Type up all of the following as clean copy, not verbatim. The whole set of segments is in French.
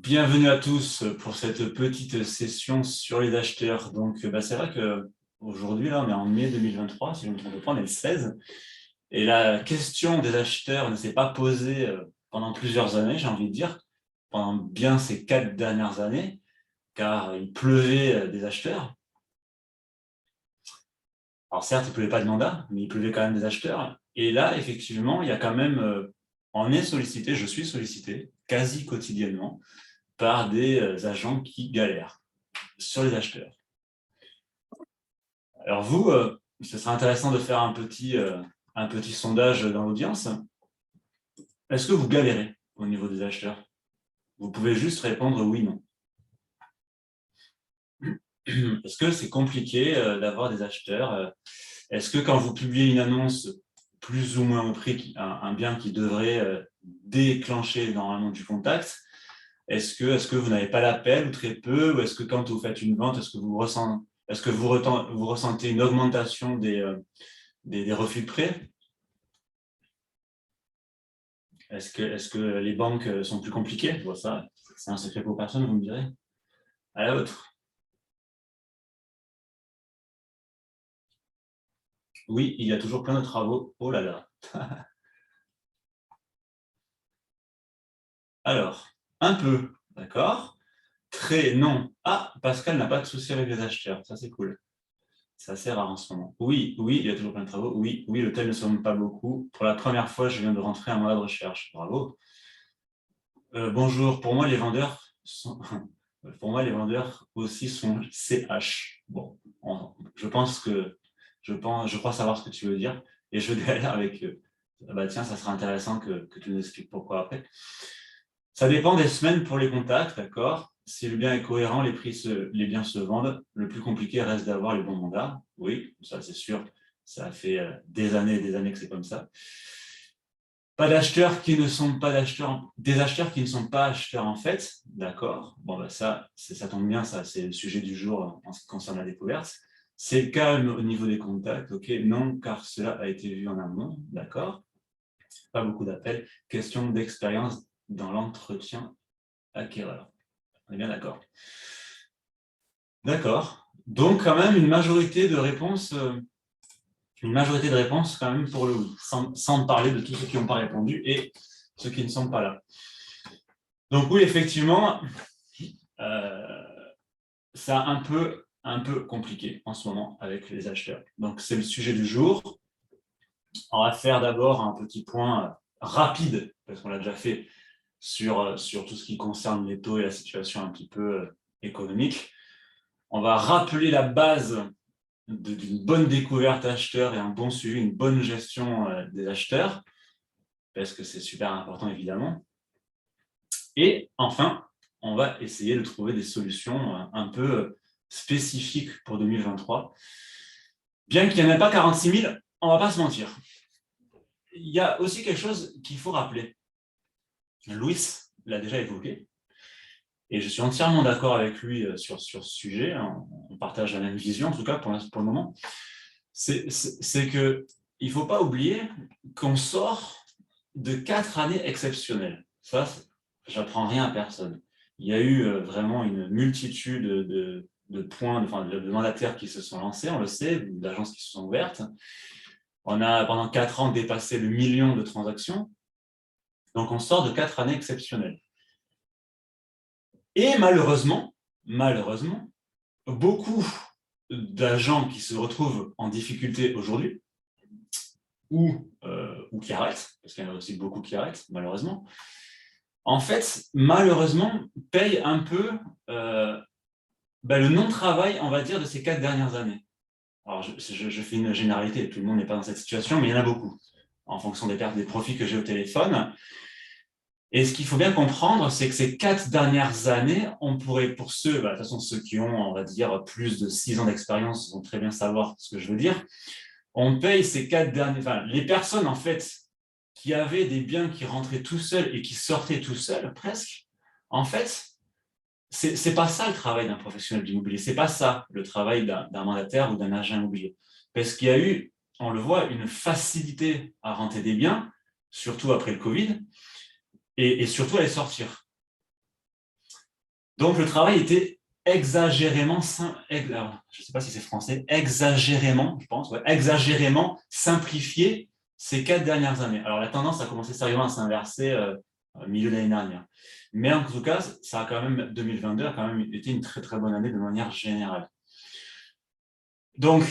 Bienvenue à tous pour cette petite session sur les acheteurs. Donc, c'est vrai qu'aujourd'hui, là, on est en mai 2023, si je ne me trompe pas, on est le 16. Et la question des acheteurs ne s'est pas posée pendant plusieurs années, j'ai envie de dire, pendant bien ces 4 dernières années, car il pleuvait des acheteurs. Alors certes, il ne pleuvait pas de mandat, mais il pleuvait quand même des acheteurs. Et là, effectivement, il y a quand même, on est sollicité, je suis sollicité, quasi quotidiennement, par des agents qui galèrent sur les acheteurs. Alors vous, ce serait intéressant de faire un petit sondage dans l'audience. Est-ce que vous galérez au niveau des acheteurs? Vous pouvez juste répondre oui, non. Est-ce que c'est compliqué d'avoir des acheteurs? Est-ce que quand vous publiez une annonce plus ou moins au prix, un bien qui devrait déclencher normalement du contact, est-ce que vous n'avez pas l'appel ou très peu? Ou est-ce que quand vous faites une vente, est-ce que vous ressentez une augmentation des refus de prêt? Est-ce que les banques sont plus compliquées? Bon, ça, c'est un secret pour personne, vous me direz. À la vôtre. Oui, il y a toujours plein de travaux. Oh là là. Alors, un peu, d'accord. Très, non. Ah, Pascal n'a pas de souci avec les acheteurs. Ça, c'est cool. C'est assez rare en ce moment. Oui, oui, il y a toujours plein de travaux. Oui, oui, l'hôtel ne somme pas beaucoup. Pour la première fois, je viens de rentrer un mandat de recherche. Bravo. Bonjour, pour moi, les vendeurs pour moi, les vendeurs aussi sont CH. Bon, je crois savoir ce que tu veux dire et je galère avec eux. Bah tiens, ça sera intéressant que tu nous expliques pourquoi après. Ça dépend des semaines pour les contacts, d'accord. Si le bien est cohérent, les biens se vendent. Le plus compliqué reste d'avoir les bons mandats. Oui, ça c'est sûr. Ça fait des années et des années que c'est comme ça. Pas d'acheteurs qui ne sont pas d'acheteurs, des acheteurs qui ne sont pas acheteurs en fait, d'accord. Bon, ça tombe bien, ça, c'est le sujet du jour en ce qui concerne la découverte. C'est le cas au niveau des contacts, ok. Non, car cela a été vu en amont, d'accord. Pas beaucoup d'appels. Question d'expérience dans l'entretien acquéreur. On est bien d'accord. D'accord. Donc, quand même, une majorité de réponses quand même pour le oui, sans parler de tous ceux qui n'ont pas répondu et ceux qui ne sont pas là. Donc oui, effectivement, c'est un peu compliqué en ce moment avec les acheteurs. Donc c'est le sujet du jour. On va faire d'abord un petit point rapide, parce qu'on l'a déjà fait, sur tout ce qui concerne les taux et la situation un petit peu économique. On va rappeler la base d'une bonne découverte acheteur et un bon suivi, une bonne gestion des acheteurs, parce que c'est super important évidemment. Et enfin, on va essayer de trouver des solutions un peu spécifiques pour 2023. Bien qu'il n'y en ait pas 46 000, on ne va pas se mentir. Il y a aussi quelque chose qu'il faut rappeler. Louis l'a déjà évoqué, et je suis entièrement d'accord avec lui sur ce sujet. On partage la même vision, en tout cas pour le moment. C'est qu'il ne faut pas oublier qu'on sort de 4 années exceptionnelles. Ça, j'apprends rien à personne. Il y a eu vraiment une multitude de mandataires qui se sont lancés, on le sait, d'agences qui se sont ouvertes. On a pendant 4 ans dépassé le million de transactions. Donc on sort de 4 années exceptionnelles. Et malheureusement, beaucoup d'agents qui se retrouvent en difficulté aujourd'hui, ou qui arrêtent, parce qu'il y en a aussi beaucoup qui arrêtent, malheureusement, en fait, malheureusement, payent un peu le non-travail, on va dire, de ces 4 dernières années. Alors, je fais une généralité, tout le monde n'est pas dans cette situation, mais il y en a beaucoup, en fonction des pertes des profits que j'ai au téléphone. Et ce qu'il faut bien comprendre, c'est que ces 4 dernières années, on pourrait, pour ceux, de toute façon, ceux qui ont, on va dire, plus de 6 ans d'expérience vont très bien savoir ce que je veux dire, on paye ces 4 derniers, les personnes, en fait, qui avaient des biens qui rentraient tout seuls et qui sortaient tout seuls, presque, en fait, c'est pas ça le travail d'un professionnel d'immobilier, c'est pas ça le travail d'un mandataire ou d'un agent immobilier. Parce qu'il y a eu, on le voit, une facilité à renter des biens, surtout après le Covid, et surtout à les sortir. Donc, le travail était exagérément, je ne sais pas si c'est français, exagérément, je pense, ouais, exagérément simplifié ces 4 dernières années. Alors, la tendance a commencé sérieusement à s'inverser au milieu de l'année dernière. Mais en tout cas, ça a quand même, 2022 a quand même été une très, très bonne année de manière générale. Donc,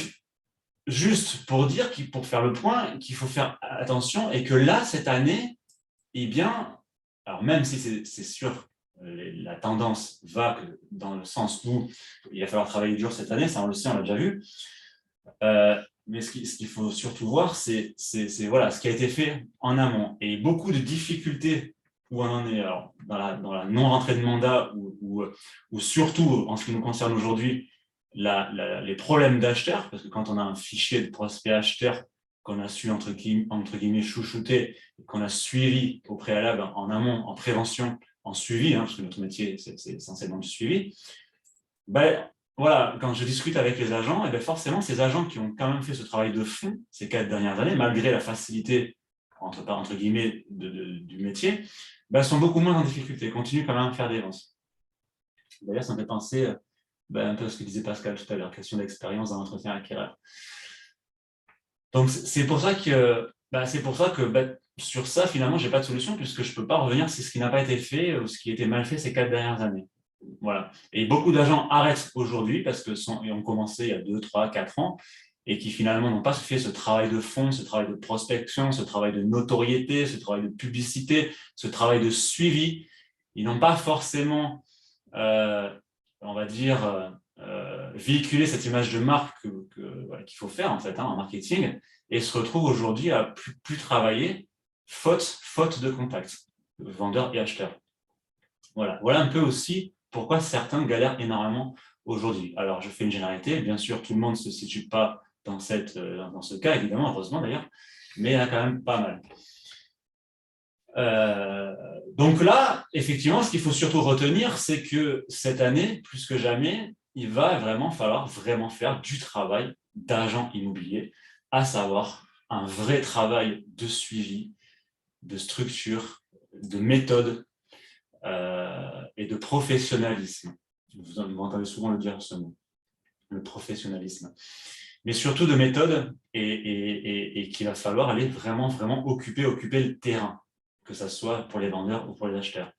juste pour dire, pour faire le point, qu'il faut faire attention et que là, cette année, eh bien, alors même si c'est sûr, la tendance va dans le sens où il va falloir travailler dur cette année, ça on le sait, on l'a déjà vu. Mais ce qu'il faut surtout voir, c'est voilà, ce qui a été fait en amont. Et beaucoup de difficultés où on en est alors, dans la non-rentrée de mandat ou surtout, en ce qui nous concerne aujourd'hui, les problèmes d'acheteurs, parce que quand on a un fichier de prospects acheteurs qu'on a su, entre guillemets, chouchouter, qu'on a suivi au préalable, en amont, en prévention, en suivi, parce que notre métier, c'est essentiellement du suivi, ben, voilà, quand je discute avec les agents, et ben forcément, ces agents qui ont quand même fait ce travail de fond ces 4 dernières années, malgré la facilité, entre guillemets, du métier, ben, sont beaucoup moins en difficulté, continuent quand même à faire des ventes. D'ailleurs, ça me fait penser un peu à ce que disait Pascal tout à l'heure, question d'expérience dans l'entretien acquéreur. Donc, c'est pour ça que, sur ça, finalement, je n'ai pas de solution, puisque je ne peux pas revenir sur ce qui n'a pas été fait ou ce qui a été mal fait ces 4 dernières années. Voilà. Et beaucoup d'agents arrêtent aujourd'hui parce qu'ils ont commencé il y a 2, 3, 4 ans et qui finalement n'ont pas fait ce travail de fond, ce travail de prospection, ce travail de notoriété, ce travail de publicité, ce travail de suivi. Ils n'ont pas forcément, on va dire, véhiculé cette image de marque qu'il faut faire en fait en marketing et se retrouvent aujourd'hui à plus travailler faute de contact, vendeurs et acheteurs. Voilà un peu aussi pourquoi certains galèrent énormément aujourd'hui. Alors, je fais une généralité. Bien sûr, tout le monde ne se situe pas dans ce cas, évidemment, heureusement d'ailleurs, mais il y en a quand même pas mal. Donc là, effectivement, ce qu'il faut surtout retenir, c'est que cette année, plus que jamais, il va vraiment falloir faire du travail d'agent immobilier, à savoir un vrai travail de suivi, de structure, de méthode, et de professionnalisme. Vous m'entendez souvent le dire, ce mot, le professionnalisme. Mais surtout de méthode et qu'il va falloir aller vraiment occuper le terrain, que ce soit pour les vendeurs ou pour les acheteurs.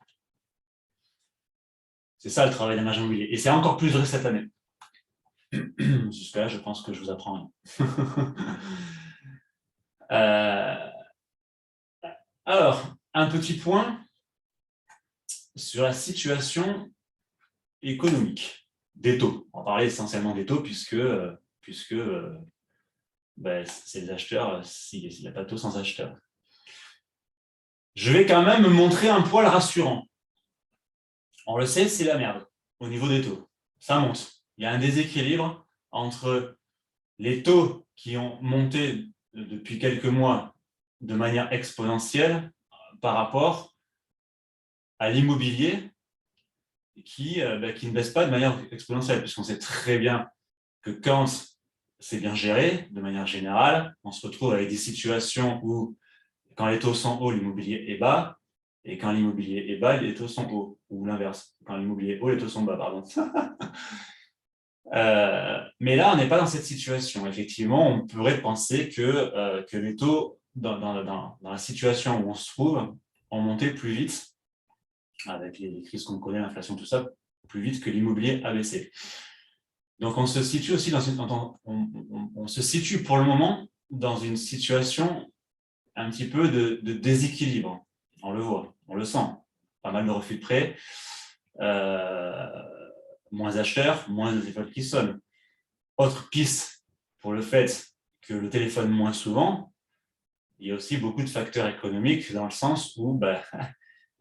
C'est ça le travail d'un agent immobilier. Et c'est encore plus vrai cette année. Jusque-là, je pense que je vous apprends rien. Alors, un petit point sur la situation économique des taux. On va parler essentiellement des taux puisque c'est les acheteurs, s'il n'y a pas de taux sans acheteurs. Je vais quand même me montrer un poil rassurant. On le sait, c'est la merde au niveau des taux. Ça monte. Il y a un déséquilibre entre les taux qui ont monté depuis quelques mois de manière exponentielle par rapport à l'immobilier qui ne baisse pas de manière exponentielle, puisqu'on sait très bien que quand c'est bien géré, de manière générale, on se retrouve avec des situations où, quand les taux sont hauts, l'immobilier est bas, et quand l'immobilier est bas, les taux sont hauts, ou l'inverse. Quand l'immobilier est haut, les taux sont bas, pardon. Mais là, on n'est pas dans cette situation. Effectivement, on pourrait penser que les taux, dans la situation où on se trouve, ont monté plus vite, avec les crises qu'on connaît, l'inflation, tout ça, plus vite que l'immobilier a baissé. Donc, on se situe aussi on se situe pour le moment dans une situation un petit peu de déséquilibre. On le voit, on le sent. Pas mal de refus de prêt, moins acheteurs, moins de téléphones qui sonnent. Autre piste pour le fait que le téléphone moins souvent, il y a aussi beaucoup de facteurs économiques dans le sens où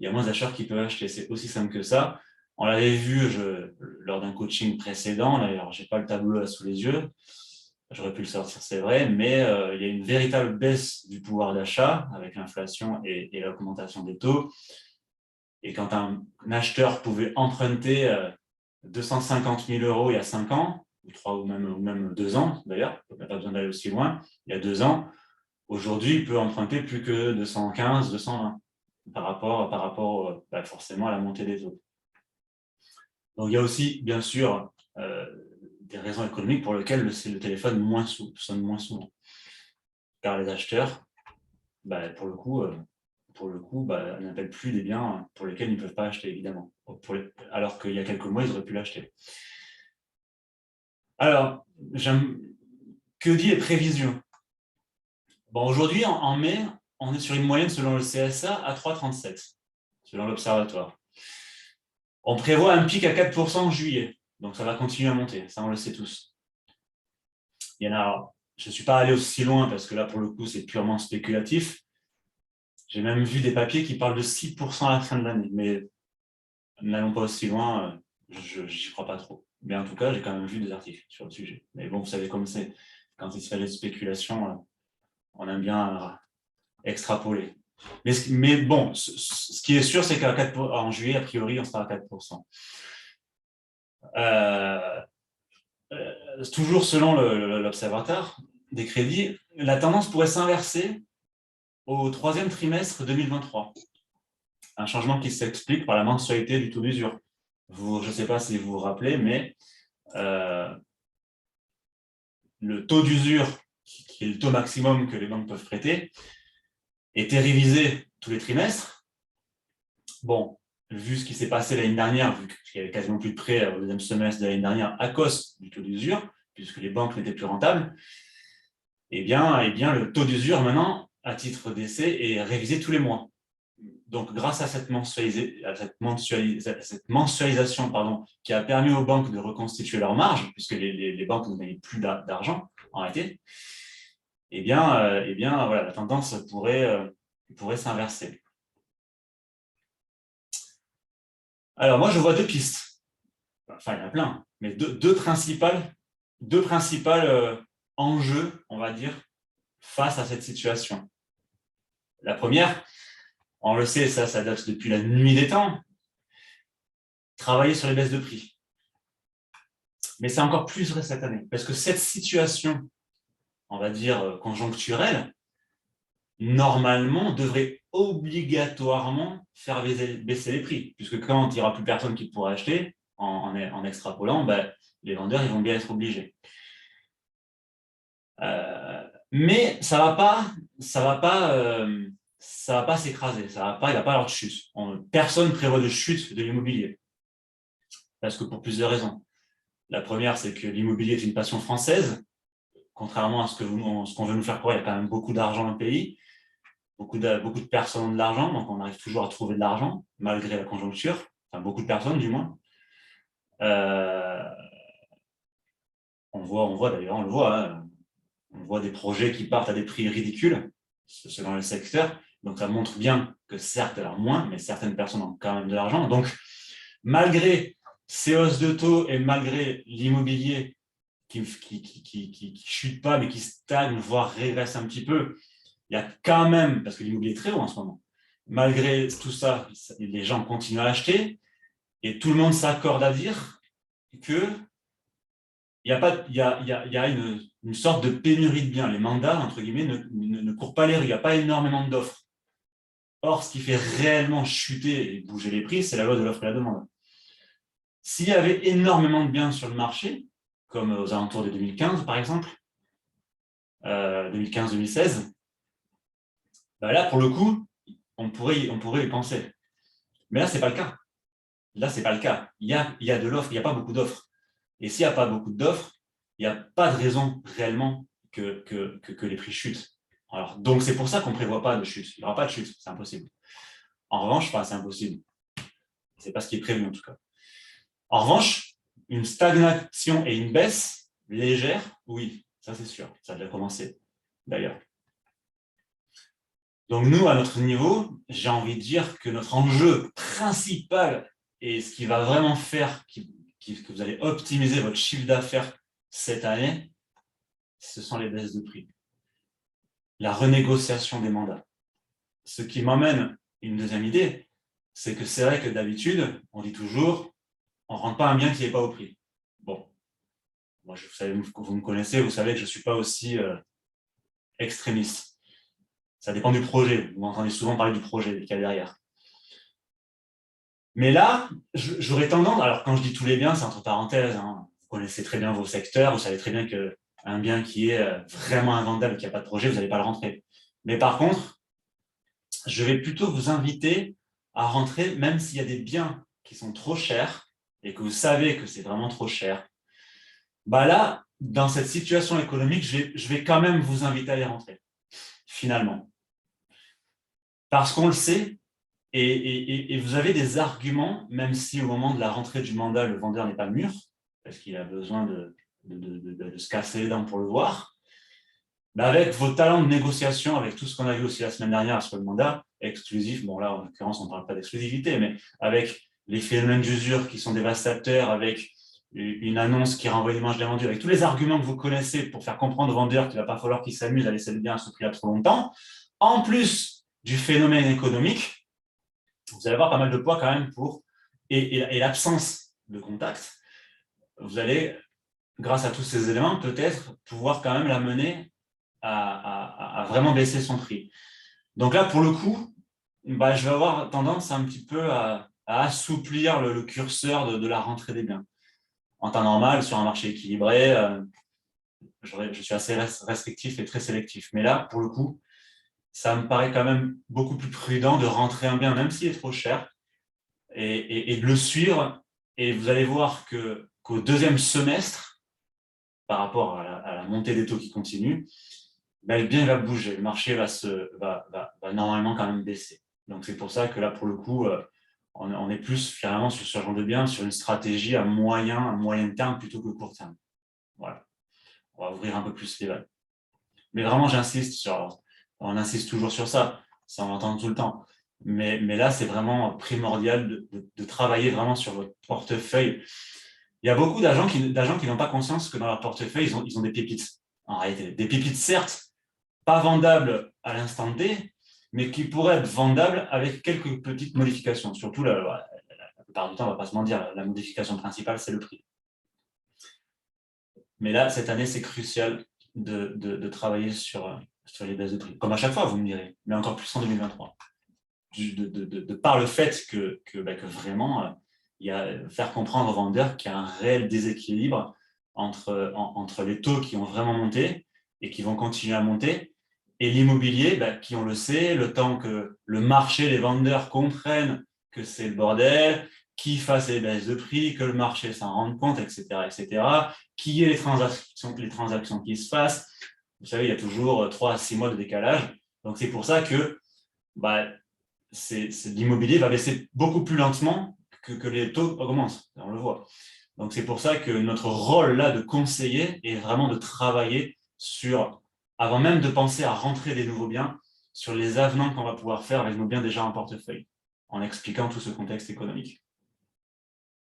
il y a moins d'acheteurs qui peuvent acheter. C'est aussi simple que ça. On l'avait vu lors d'un coaching précédent, d'ailleurs, je n'ai pas le tableau là sous les yeux, j'aurais pu le sortir, c'est vrai, mais il y a une véritable baisse du pouvoir d'achat avec l'inflation et l'augmentation des taux. Et quand un acheteur pouvait emprunter 250 000 € il y a 5 ans, ou 3 ou même 2 ans d'ailleurs, il n'a pas besoin d'aller aussi loin, il y a 2 ans, aujourd'hui, il peut emprunter plus que 215, 220 par rapport forcément à la montée des taux. Donc, il y a aussi, bien sûr, des raisons économiques pour lesquelles le téléphone sonne moins souvent. Car les acheteurs, pour le coup, n'appellent plus des biens pour lesquels ils ne peuvent pas acheter, évidemment. Alors qu'il y a quelques mois, ils auraient pu l'acheter. Alors, que dit les prévisions? Bon, aujourd'hui, en mai, on est sur une moyenne selon le CSA à 3,37, selon l'Observatoire. On prévoit un pic à 4% en juillet, donc ça va continuer à monter, ça on le sait tous. Je ne suis pas allé aussi loin parce que là, pour le coup, c'est purement spéculatif. J'ai même vu des papiers qui parlent de 6% à la fin de l'année, mais n'allons pas aussi loin, je n'y crois pas trop. Mais en tout cas, j'ai quand même vu des articles sur le sujet. Mais bon, vous savez comme c'est, quand il se fait des spéculations, on aime bien extrapoler. Mais bon, ce qui est sûr, c'est qu'en juillet, a priori, on sera à 4%. Toujours selon l'Observatoire des crédits, la tendance pourrait s'inverser au troisième trimestre 2023. Un changement qui s'explique par la mensualité du taux d'usure. Je ne sais pas si vous vous rappelez, mais le taux d'usure, qui est le taux maximum que les banques peuvent prêter, était révisé tous les trimestres. Bon, vu ce qui s'est passé l'année dernière, vu qu'il n'y avait quasiment plus de prêts au deuxième semestre de l'année dernière à cause du taux d'usure, puisque les banques n'étaient plus rentables, eh bien, le taux d'usure, maintenant, à titre d'essai, est révisé tous les mois. Donc, grâce à cette mensualisation qui a permis aux banques de reconstituer leur marge, puisque les banques n'avaient plus d'argent, en réalité, voilà, la tendance pourrait s'inverser. Alors, moi, je vois deux pistes. Enfin, il y en a plein, mais deux principales enjeux, on va dire, face à cette situation. La première, on le sait, ça date depuis la nuit des temps, travailler sur les baisses de prix. Mais c'est encore plus vrai cette année, parce que cette situation, on va dire, conjoncturelle, normalement, devrait obligatoirement faire baisser les prix, puisque quand il n'y aura plus personne qui pourra acheter, en extrapolant, les vendeurs ils vont bien être obligés. Mais ça va pas s'écraser, il va pas y avoir de chute. Personne ne prévoit de chute de l'immobilier, parce que pour plusieurs raisons. La première, c'est que l'immobilier est une passion française, contrairement à ce qu'on veut nous faire croire. Il y a quand même beaucoup d'argent dans le pays, beaucoup de personnes ont de l'argent, donc on arrive toujours à trouver de l'argent, malgré la conjoncture, enfin beaucoup de personnes du moins. On le voit, hein. On voit des projets qui partent à des prix ridicules, selon le secteur. Donc, ça montre bien que certes, alors moins, mais certaines personnes ont quand même de l'argent. Donc, malgré ces hausses de taux et malgré l'immobilier qui chute pas, mais qui stagne, voire régresse un petit peu, il y a quand même, parce que l'immobilier est très haut en ce moment, malgré tout ça, les gens continuent à acheter et tout le monde s'accorde à dire que il y a une sorte de pénurie de biens. Les mandats, entre guillemets, ne courent pas les rues. Il n'y a pas énormément d'offres. Or, ce qui fait réellement chuter et bouger les prix, c'est la loi de l'offre et la demande. S'il y avait énormément de biens sur le marché, comme aux alentours de 2015, par exemple, 2015-2016, là, pour le coup, on pourrait y penser. Mais là, ce n'est pas le cas. Il y a de l'offre, il n'y a pas beaucoup d'offres. Et s'il n'y a pas beaucoup d'offres, il n'y a pas de raison réellement que les prix chutent. Alors, donc, c'est pour ça qu'on ne prévoit pas de chute. Il n'y aura pas de chute, c'est impossible. En revanche, c'est impossible. Ce n'est pas ce qui est prévu en tout cas. En revanche, une stagnation et une baisse légère, oui, ça c'est sûr. Ça a déjà commencé d'ailleurs. Donc nous, à notre niveau, j'ai envie de dire que notre enjeu principal et ce qui va vraiment faire que vous allez optimiser votre chiffre d'affaires cette année, ce sont les baisses de prix. La renégociation des mandats. Ce qui m'emmène une deuxième idée, c'est que c'est vrai que d'habitude, on dit toujours, on ne rentre pas un bien qui n'est pas au prix. Bon, moi, vous me connaissez, vous savez que je ne suis pas aussi extrémiste. Ça dépend du projet. Vous m'entendez souvent parler du projet qu'il y a derrière. Mais là, j'aurais tendance, alors quand je dis tous les biens, c'est entre parenthèses, hein, vous connaissez très bien vos secteurs, vous savez très bien qu'un bien qui est vraiment invendable, qui n'a pas de projet, vous n'allez pas le rentrer. Mais par contre, je vais plutôt vous inviter à rentrer, même s'il y a des biens qui sont trop chers et que vous savez que c'est vraiment trop cher. Bah là, dans cette situation économique, je vais quand même vous inviter à les rentrer, finalement. Parce qu'on le sait, et vous avez des arguments, même si au moment de la rentrée du mandat, le vendeur n'est pas mûr, parce qu'il a besoin de se casser les dents pour le voir. Mais avec vos talents de négociation, avec tout ce qu'on a vu aussi la semaine dernière sur le mandat exclusif, bon là en l'occurrence on ne parle pas d'exclusivité, mais avec les phénomènes d'usure qui sont dévastateurs, avec une annonce qui renvoie l'image de vendu, avec tous les arguments que vous connaissez pour faire comprendre au vendeur qu'il ne va pas falloir qu'il s'amuse à laisser le bien à ce prix-là trop longtemps, en plus du phénomène économique, vous allez avoir pas mal de poids quand même et l'absence de contact, vous allez, grâce à tous ces éléments, peut-être pouvoir quand même l'amener à vraiment baisser son prix. Donc là, pour le coup, bah, je vais avoir tendance un petit peu à assouplir le curseur de la rentrée des biens. En temps normal, sur un marché équilibré, je suis assez restrictif et très sélectif. Mais là, pour le coup, ça me paraît quand même beaucoup plus prudent de rentrer un bien, même s'il est trop cher, et de le suivre. Et vous allez voir qu'au deuxième semestre, par rapport à la montée des taux qui continue, ben, le bien va bouger, le marché va normalement quand même baisser. Donc c'est pour ça que là, pour le coup, on est plus finalement sur ce genre de bien, sur une stratégie à moyen terme plutôt que court terme. Voilà. On va ouvrir un peu plus les vannes. Mais vraiment, on insiste toujours sur ça, ça on l'entend tout le temps. Mais là, c'est vraiment primordial de travailler vraiment sur votre portefeuille. Il y a beaucoup d'agents qui n'ont pas conscience que dans leur portefeuille, ils ont des pépites. En réalité, des pépites, certes, pas vendables à l'instant T, mais qui pourraient être vendables avec quelques petites modifications. Surtout, la plupart du temps, on ne va pas se mentir, la modification principale, c'est le prix. Mais là, cette année, c'est crucial de travailler sur les baisses de prix. Comme à chaque fois, vous me direz, mais encore plus en 2023. De par le fait que vraiment, il y a faire comprendre aux vendeurs qu'il y a un réel déséquilibre entre les taux qui ont vraiment monté et qui vont continuer à monter, et l'immobilier qui, on le sait, le temps que le marché, les vendeurs comprennent que c'est le bordel, qu'ils fassent les baisses de prix, que le marché s'en rende compte, etc., qu'il y ait les transactions qui se fassent. Vous savez, il y a toujours 3 à 6 mois de décalage. Donc, c'est pour ça que l'immobilier va baisser beaucoup plus lentement que les taux augmentent. On le voit. Donc, c'est pour ça que notre rôle là de conseiller est vraiment de travailler sur, avant même de penser à rentrer des nouveaux biens, sur les avenants qu'on va pouvoir faire avec nos biens déjà en portefeuille, en expliquant tout ce contexte économique.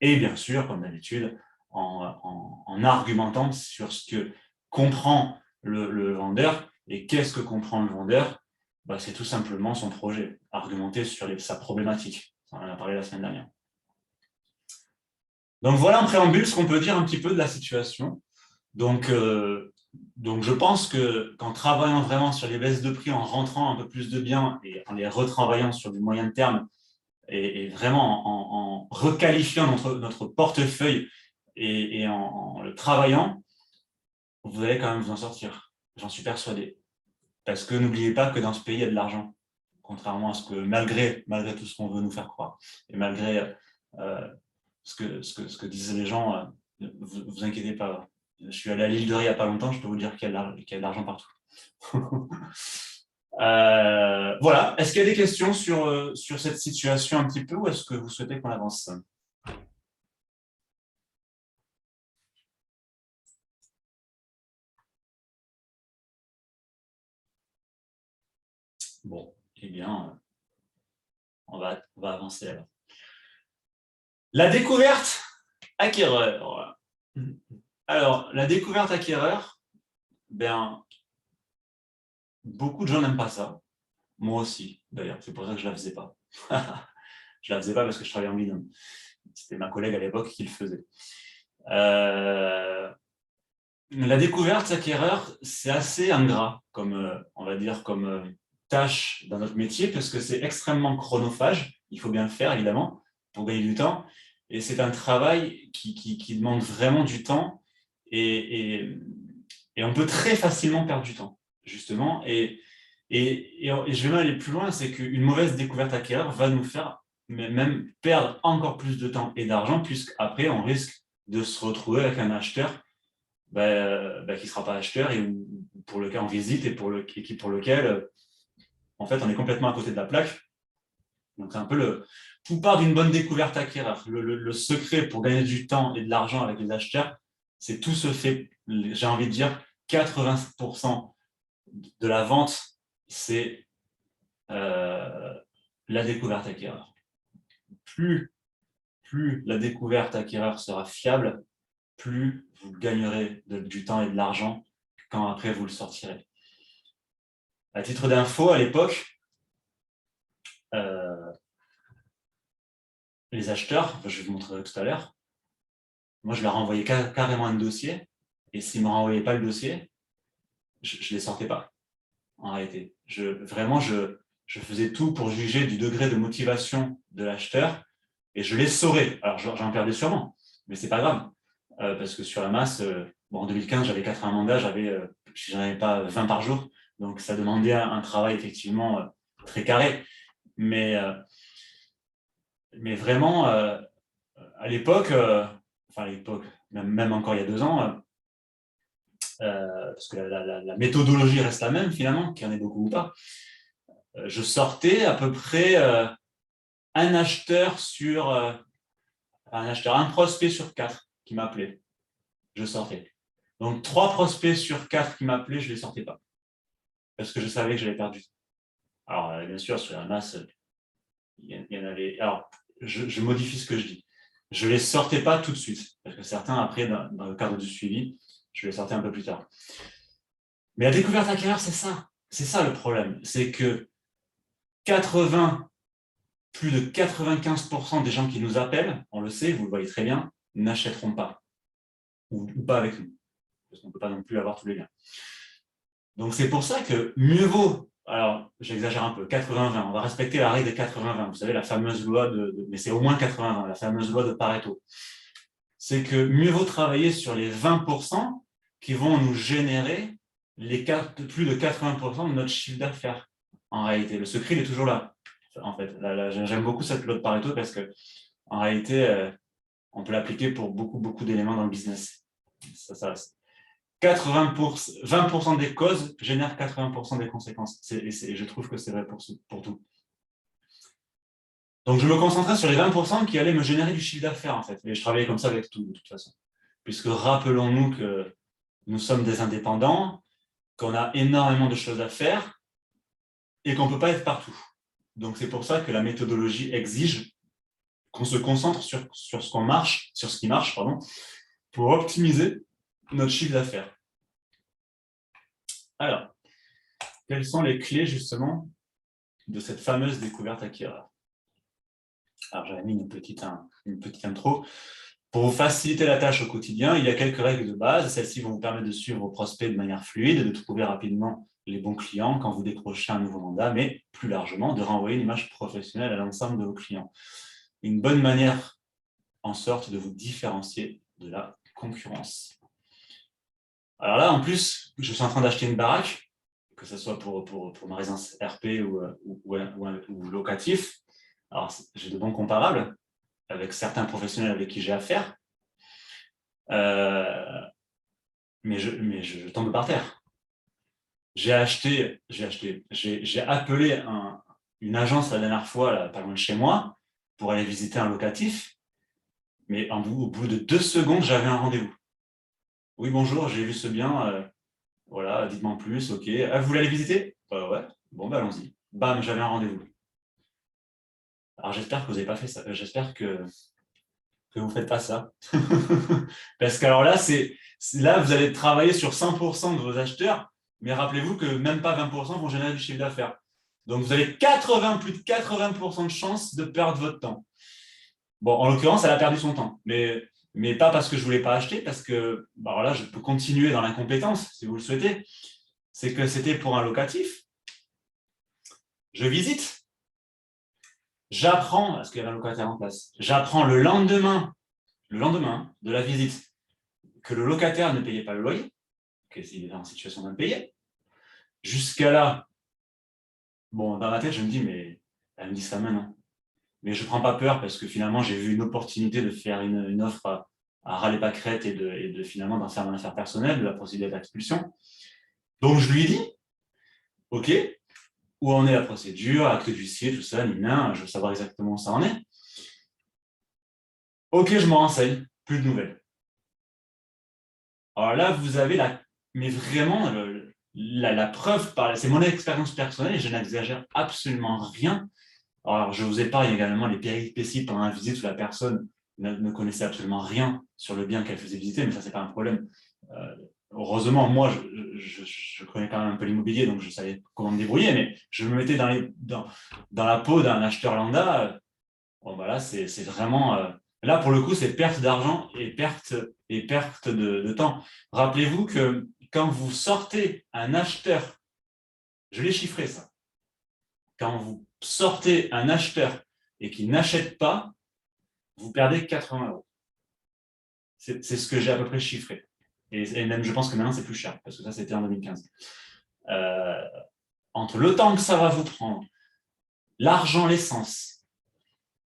Et bien sûr, comme d'habitude, en argumentant sur ce que comprend le vendeur. Et qu'est-ce que comprend le vendeur? C'est tout simplement son projet, argumenter sur sa problématique. On en a parlé la semaine dernière. Donc voilà en préambule ce qu'on peut dire un petit peu de la situation. Donc je pense qu'en travaillant vraiment sur les baisses de prix, en rentrant un peu plus de biens et en les retravaillant sur du moyen terme, et vraiment en requalifiant notre portefeuille et en le travaillant, vous allez quand même vous en sortir. J'en suis persuadé. Parce que n'oubliez pas que dans ce pays, il y a de l'argent. Contrairement à ce que, malgré tout ce qu'on veut nous faire croire, et malgré ce que disaient les gens, vous inquiétez pas. Je suis allé à l'île de Ré il n'y a pas longtemps, je peux vous dire qu'il y a de l'argent partout. Voilà. Est-ce qu'il y a des questions sur cette situation un petit peu, ou est-ce que vous souhaitez qu'on avance? Bon, eh bien, on va avancer alors. La découverte acquéreur. Alors, la découverte acquéreur, beaucoup de gens n'aiment pas ça. Moi aussi, d'ailleurs. C'est pour ça que je ne la faisais pas. Je ne la faisais pas parce que je travaillais en binôme. C'était ma collègue à l'époque qui le faisait. La découverte acquéreur, c'est assez ingrat, comme, on va dire, comme tâche dans notre métier, parce que c'est extrêmement chronophage. Il faut bien le faire, évidemment. pour gagner du temps. Et c'est un travail qui demande vraiment du temps et on peut très facilement perdre du temps, justement. Et je vais même aller plus loin, c'est qu'une mauvaise découverte acquéreur va nous faire même perdre encore plus de temps et d'argent, puisqu'après, on risque de se retrouver avec un acheteur qui ne sera pas acheteur et pour lequel on visite et pour lequel, en fait, on est complètement à côté de la plaque. Donc, c'est un peu tout part d'une bonne découverte acquéreur. Le secret pour gagner du temps et de l'argent avec les acheteurs, c'est tout se fait, j'ai envie de dire, 80% de la vente, c'est la découverte acquéreur. Plus la découverte acquéreur sera fiable, plus vous gagnerez du temps et de l'argent quand après vous le sortirez. À titre d'info, à l'époque, les acheteurs, je vais vous montrer tout à l'heure, moi je leur envoyais carrément un dossier, et s'ils ne me renvoyaient pas le dossier, je ne les sortais pas, en réalité. Vraiment, je faisais tout pour juger du degré de motivation de l'acheteur, et je les saurais. Alors j'en perdais sûrement, mais ce n'est pas grave, parce que sur la masse, en 2015, j'avais 80 mandats, je n'en avais pas 20 par jour, donc ça demandait un travail effectivement très carré. Mais vraiment, à l'époque, même encore il y a 2 ans, parce que la méthodologie reste la même finalement, qu'il y en ait beaucoup ou pas, je sortais à peu près un prospect sur 4 qui m'appelait. Je sortais. Donc 3 prospects sur 4 qui m'appelaient, je ne les sortais pas. Parce que je savais que j'allais perdre du temps. Alors, bien sûr, sur la masse, il y en avait. Alors, je modifie ce que je dis. Je ne les sortais pas tout de suite, parce que certains, après, dans le cadre du suivi, je les sortais un peu plus tard. Mais la découverte acquéreur, c'est ça. C'est ça le problème. C'est que plus de 95% des gens qui nous appellent, on le sait, vous le voyez très bien, n'achèteront pas. Ou pas avec nous. Parce qu'on ne peut pas non plus avoir tous les liens. Donc, c'est pour ça que mieux vaut, alors j'exagère un peu, 80-20, on va respecter la règle des 80-20. Vous savez, la fameuse loi mais c'est au moins 80-20, la fameuse loi de Pareto. C'est que mieux vaut travailler sur les 20% qui vont nous générer plus de 80% de notre chiffre d'affaires. En réalité, le secret, il est toujours là. En fait, j'aime beaucoup cette loi de Pareto parce que, en réalité, on peut l'appliquer pour beaucoup d'éléments dans le business. 20% des causes génèrent 80% des conséquences. Et je trouve que c'est vrai pour tout. Donc, je me concentrais sur les 20% qui allaient me générer du chiffre d'affaires, en fait. Et je travaillais comme ça avec tout, de toute façon. Puisque rappelons-nous que nous sommes des indépendants, qu'on a énormément de choses à faire et qu'on ne peut pas être partout. Donc, c'est pour ça que la méthodologie exige qu'on se concentre sur ce qui marche, pour optimiser notre chiffre d'affaires. Alors, quelles sont les clés, justement, de cette fameuse découverte acquéreur? Alors, j'avais mis une petite intro. Pour vous faciliter la tâche au quotidien, il y a quelques règles de base. Celles-ci vont vous permettre de suivre vos prospects de manière fluide, de trouver rapidement les bons clients quand vous décrochez un nouveau mandat, mais plus largement, de renvoyer une image professionnelle à l'ensemble de vos clients. Une bonne manière en sorte de vous différencier de la concurrence. Alors là, en plus, je suis en train d'acheter une baraque, que ce soit pour ma résidence RP ou locatif. Alors, j'ai de bons comparables avec certains professionnels avec qui j'ai affaire, mais je tombe par terre. J'ai appelé une agence la dernière fois, là, pas loin de chez moi, pour aller visiter un locatif, mais au bout de 2 secondes, j'avais un rendez-vous. Oui, bonjour, j'ai vu ce bien, voilà, dites-moi en plus, ok. Ah, vous voulez aller visiter? Ouais, bon, allons-y. Bam, j'avais un rendez-vous. Alors, j'espère que vous n'avez pas fait ça. J'espère que vous ne faites pas ça. Parce que alors là, là, vous allez travailler sur 100% de vos acheteurs, mais rappelez-vous que même pas 20% vont générer du chiffre d'affaires. Donc, vous avez plus de 80% de chances de perdre votre temps. Bon, en l'occurrence, elle a perdu son temps, mais pas parce que je ne voulais pas acheter, parce que alors là, je peux continuer dans l'incompétence, si vous le souhaitez. C'est que c'était pour un locatif. Je visite. J'apprends, parce qu'il y avait un locataire en place, j'apprends le lendemain de la visite que le locataire ne payait pas le loyer, qu'il était en situation d'impayé. Jusqu'à là, bon, dans ma tête, je me dis, mais elle me dit ça maintenant. Mais je ne prends pas peur parce que finalement, j'ai vu une opportunité de faire une offre à râler pas crête et de finalement d'en faire mon affaire personnelle, de la procédure d'expulsion. Donc, je lui dis, OK, où en est la procédure, acte d'huissier, tout ça, nina, je veux savoir exactement où ça en est. OK, je me renseigne, plus de nouvelles. Alors là, vous avez mais vraiment la preuve, c'est mon expérience personnelle et je n'exagère absolument rien. Alors, je vous épargne également les péripéties pendant la visite où la personne ne connaissait absolument rien sur le bien qu'elle faisait visiter, mais ça, c'est pas un problème. Heureusement, moi, je connais quand même un peu l'immobilier, donc je savais comment me débrouiller, mais je me mettais dans la peau d'un acheteur lambda. Bon, voilà, c'est vraiment... là, pour le coup, c'est perte d'argent et perte de temps. Rappelez-vous que quand vous sortez un acheteur, je l'ai chiffré ça, quand vous sortez un acheteur et qu'il n'achète pas, vous perdez 80 €. C'est ce que j'ai à peu près chiffré. Et même, je pense que maintenant, c'est plus cher, parce que ça, c'était en 2015. Entre le temps que ça va vous prendre, l'argent, l'essence,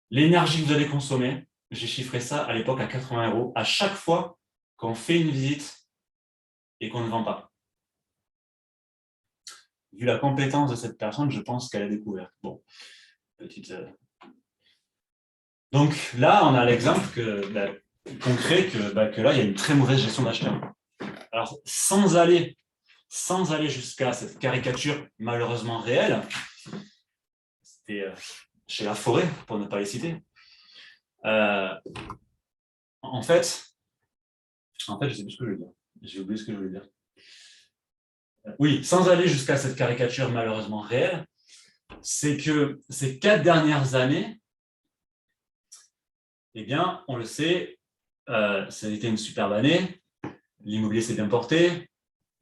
l'énergie que vous allez consommer, j'ai chiffré ça à l'époque à 80 € à chaque fois qu'on fait une visite et qu'on ne vend pas. Vu la compétence de cette personne, je pense qu'elle a découvert. Bon, petite... Donc là, on a l'exemple concret que là, il y a une très mauvaise gestion d'acheteurs. Alors, sans aller jusqu'à cette caricature malheureusement réelle, c'était chez La Forêt, pour ne pas les citer. En fait, je ne sais plus ce que je veux dire. J'ai oublié ce que je voulais dire. Oui, sans aller jusqu'à cette caricature malheureusement réelle, c'est que ces 4 dernières années, eh bien, on le sait, ça a été une superbe année, l'immobilier s'est bien porté,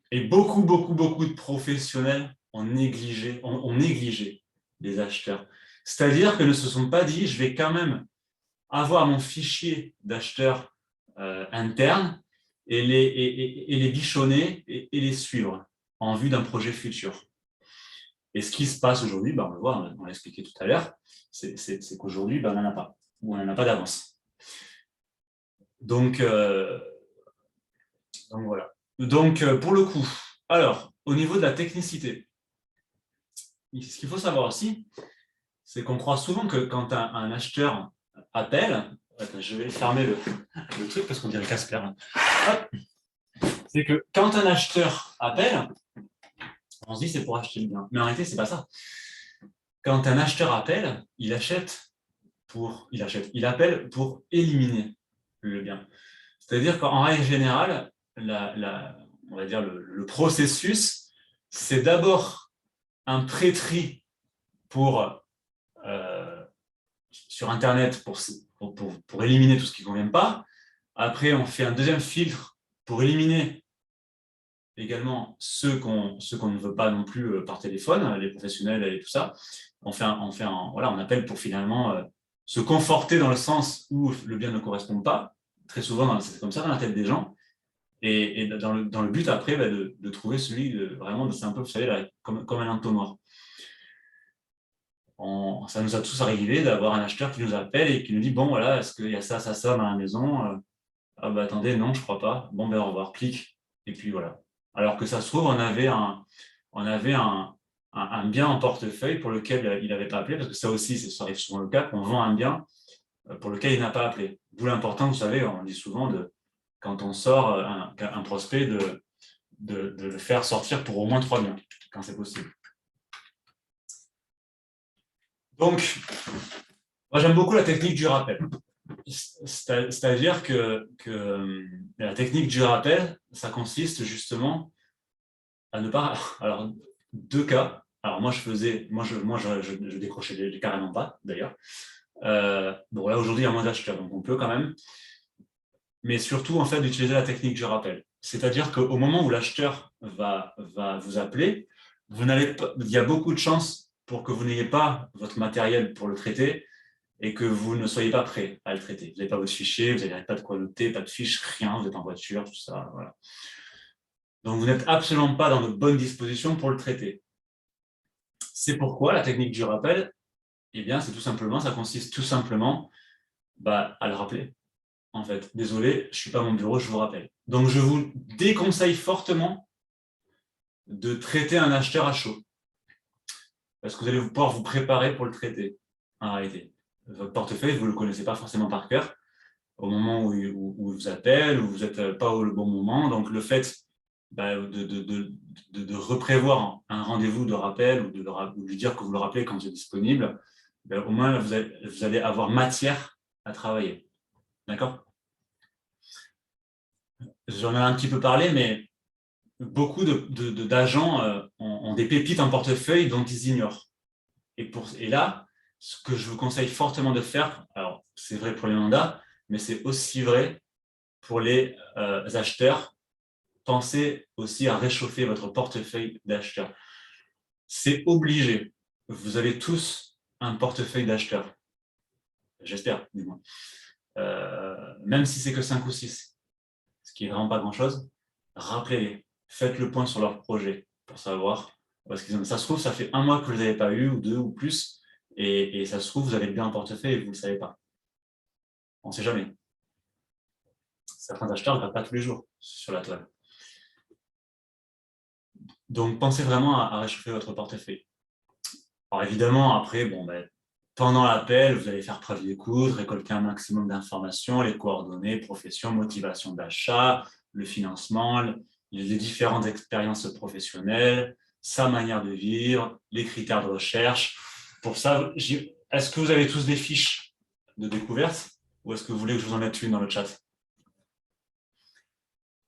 et beaucoup de professionnels ont négligé les acheteurs. C'est-à-dire qu'ils ne se sont pas dit, je vais quand même avoir mon fichier d'acheteurs internes et les bichonner et les suivre en vue d'un projet futur. Et ce qui se passe aujourd'hui, on le voit, on l'a expliqué tout à l'heure, c'est qu'aujourd'hui, on n'en a pas, ou on n'en a pas d'avance. Donc voilà. Donc, pour le coup, alors, au niveau de la technicité, ce qu'il faut savoir aussi, c'est qu'on croit souvent que quand un acheteur appelle, je vais fermer le truc parce qu'on dirait Casper. C'est que quand un acheteur appelle, on se dit c'est pour acheter le bien. Mais en réalité, c'est pas ça. Quand un acheteur appelle, il appelle pour éliminer le bien. C'est-à-dire qu'en règle générale, on va dire le processus, c'est d'abord un pré-tri sur Internet pour éliminer tout ce qui ne convient pas. Après, on fait un deuxième filtre pour éliminer également ceux qu'on ne veut pas non plus par téléphone, les professionnels et tout ça. On appelle pour finalement se conforter dans le sens où le bien ne correspond pas. Très souvent, c'est comme ça dans la tête des gens. Et dans le but après de trouver celui vraiment, c'est un peu, vous savez, comme un entonnoir. Ça nous a tous arrivé d'avoir un acheteur qui nous appelle et qui nous dit bon voilà, est-ce qu'il y a ça dans la maison? Ah bah attendez, non, je crois pas. Bon ben au revoir, clic. Et puis voilà. Alors que ça se trouve, on avait un bien en portefeuille pour lequel il n'avait pas appelé, parce que ça aussi, ça arrive souvent le cas, qu'on vend un bien pour lequel il n'a pas appelé. D'où l'important, vous savez, on dit souvent quand on sort un prospect de le faire sortir pour au moins 3 biens, quand c'est possible. Donc, moi j'aime beaucoup la technique du rappel. C'est-à-dire que la technique du rappel, ça consiste justement à ne pas... Alors, 2 cas. Alors moi je décrochais carrément pas, d'ailleurs. Bon là aujourd'hui il y a moins d'acheteurs, donc on peut quand même. Mais surtout en fait d'utiliser la technique du rappel. C'est-à-dire qu'au moment où l'acheteur va vous appeler, il y a beaucoup de chances pour que vous n'ayez pas votre matériel pour le traiter et que vous ne soyez pas prêt à le traiter. Vous n'avez pas votre fichier, vous n'avez pas de quoi noter, pas de fiche, rien, vous êtes en voiture, tout ça. Voilà. Donc, vous n'êtes absolument pas dans de bonnes dispositions pour le traiter. C'est pourquoi la technique du rappel, eh bien, c'est tout simplement, ça consiste tout simplement à le rappeler. En fait, désolé, je ne suis pas à mon bureau, je vous rappelle. Donc, je vous déconseille fortement de traiter un acheteur à chaud. Parce que vous allez pouvoir vous préparer pour le traiter, en réalité. Votre portefeuille, vous ne le connaissez pas forcément par cœur au moment où il vous appelle, où vous n'êtes pas au bon moment. Donc, le fait de reprévoir un rendez-vous de rappel ou de lui dire que vous le rappelez quand vous êtes disponible, au moins, vous allez avoir matière à travailler. D'accord? J'en ai un petit peu parlé, mais beaucoup d'agents ont des pépites en portefeuille dont ils ignorent. Et là, ce que je vous conseille fortement de faire, alors c'est vrai pour les mandats, mais c'est aussi vrai pour les acheteurs. Pensez aussi à réchauffer votre portefeuille d'acheteurs. C'est obligé. Vous avez tous un portefeuille d'acheteurs. J'espère, du moins. Même si c'est que 5 ou 6, ce qui n'est vraiment pas grand-chose, rappelez-les. Faites le point sur leur projet pour savoir. Parce que ça se trouve, ça fait 1 mois que vous ne l'avez pas eu, ou 2 ou plus, et ça se trouve, vous avez bien un portefeuille et vous ne le savez pas. On ne sait jamais. Certains acheteurs ne regardent pas tous les jours sur la toile. Donc, pensez vraiment à réchauffer votre portefeuille. Alors, évidemment, après, pendant l'appel, vous allez faire preuve d'écoute, récolter un maximum d'informations, les coordonnées, profession, motivation d'achat, le financement, les différentes expériences professionnelles, sa manière de vivre, les critères de recherche. Pour ça, est-ce que vous avez tous des fiches de découverte ou est-ce que vous voulez que je vous en mette une dans le chat?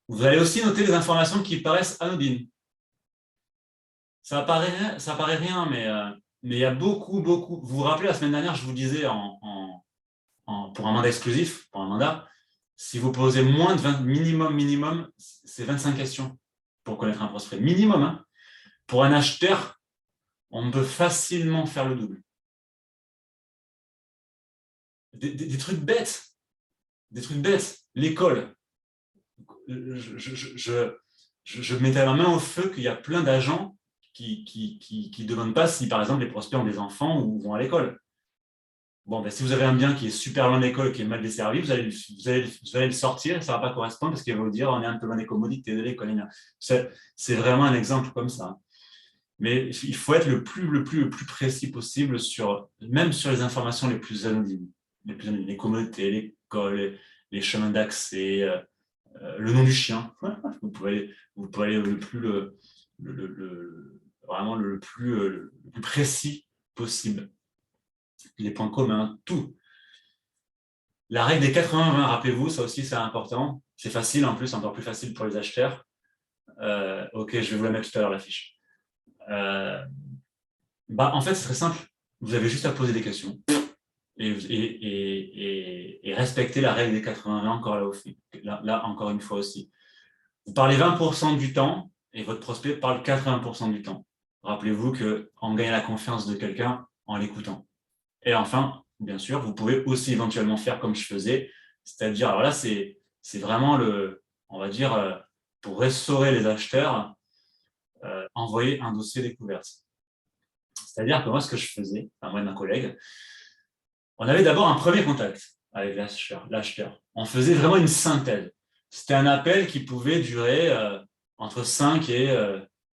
Vous allez aussi noter les informations qui paraissent anodines. Ça paraît rien, mais il y a beaucoup. Vous vous rappelez, la semaine dernière, je vous disais pour un mandat exclusif, pour un mandat, si vous posez moins de 20, minimum, c'est 25 questions pour connaître un prospect. Minimum. Hein. Pour un acheteur, on peut facilement faire le double. Des trucs bêtes. Des trucs bêtes. L'école. Je mettais la main au feu qu'il y a plein d'agents qui ne demandent pas si, par exemple, les prospects ont des enfants ou vont à l'école. Bon, si vous avez un bien qui est super loin de l'école, qui est mal desservi, vous allez le sortir et ça ne va pas correspondre parce qu'il va vous dire on est un peu loin des commodités de l'école. C'est vraiment un exemple comme ça. Mais il faut être le plus précis possible même sur les informations les plus anonymes. Les commodités, l'école, les chemins d'accès, le nom du chien. Vous pouvez aller vraiment le plus précis possible. Les points communs, tout. La règle des 80-20, rappelez-vous, ça aussi c'est important. C'est facile en plus, encore plus facile pour les acheteurs. Ok, je vais vous la mettre tout à l'heure, la fiche. En fait, c'est très simple. Vous avez juste à poser des questions et respecter la règle des 80-20 là, encore une fois aussi. Vous parlez 20% du temps et votre prospect parle 80% du temps. Rappelez-vous qu'on gagne la confiance de quelqu'un en l'écoutant. Et enfin, bien sûr, vous pouvez aussi éventuellement faire comme je faisais, c'est-à-dire, alors là, c'est vraiment on va dire, pour restaurer les acheteurs, envoyer un dossier découverte. C'est-à-dire que moi, ce que je faisais, moi et ma collègue, on avait d'abord un premier contact avec l'acheteur. On faisait vraiment une synthèse. C'était un appel qui pouvait durer entre 5 et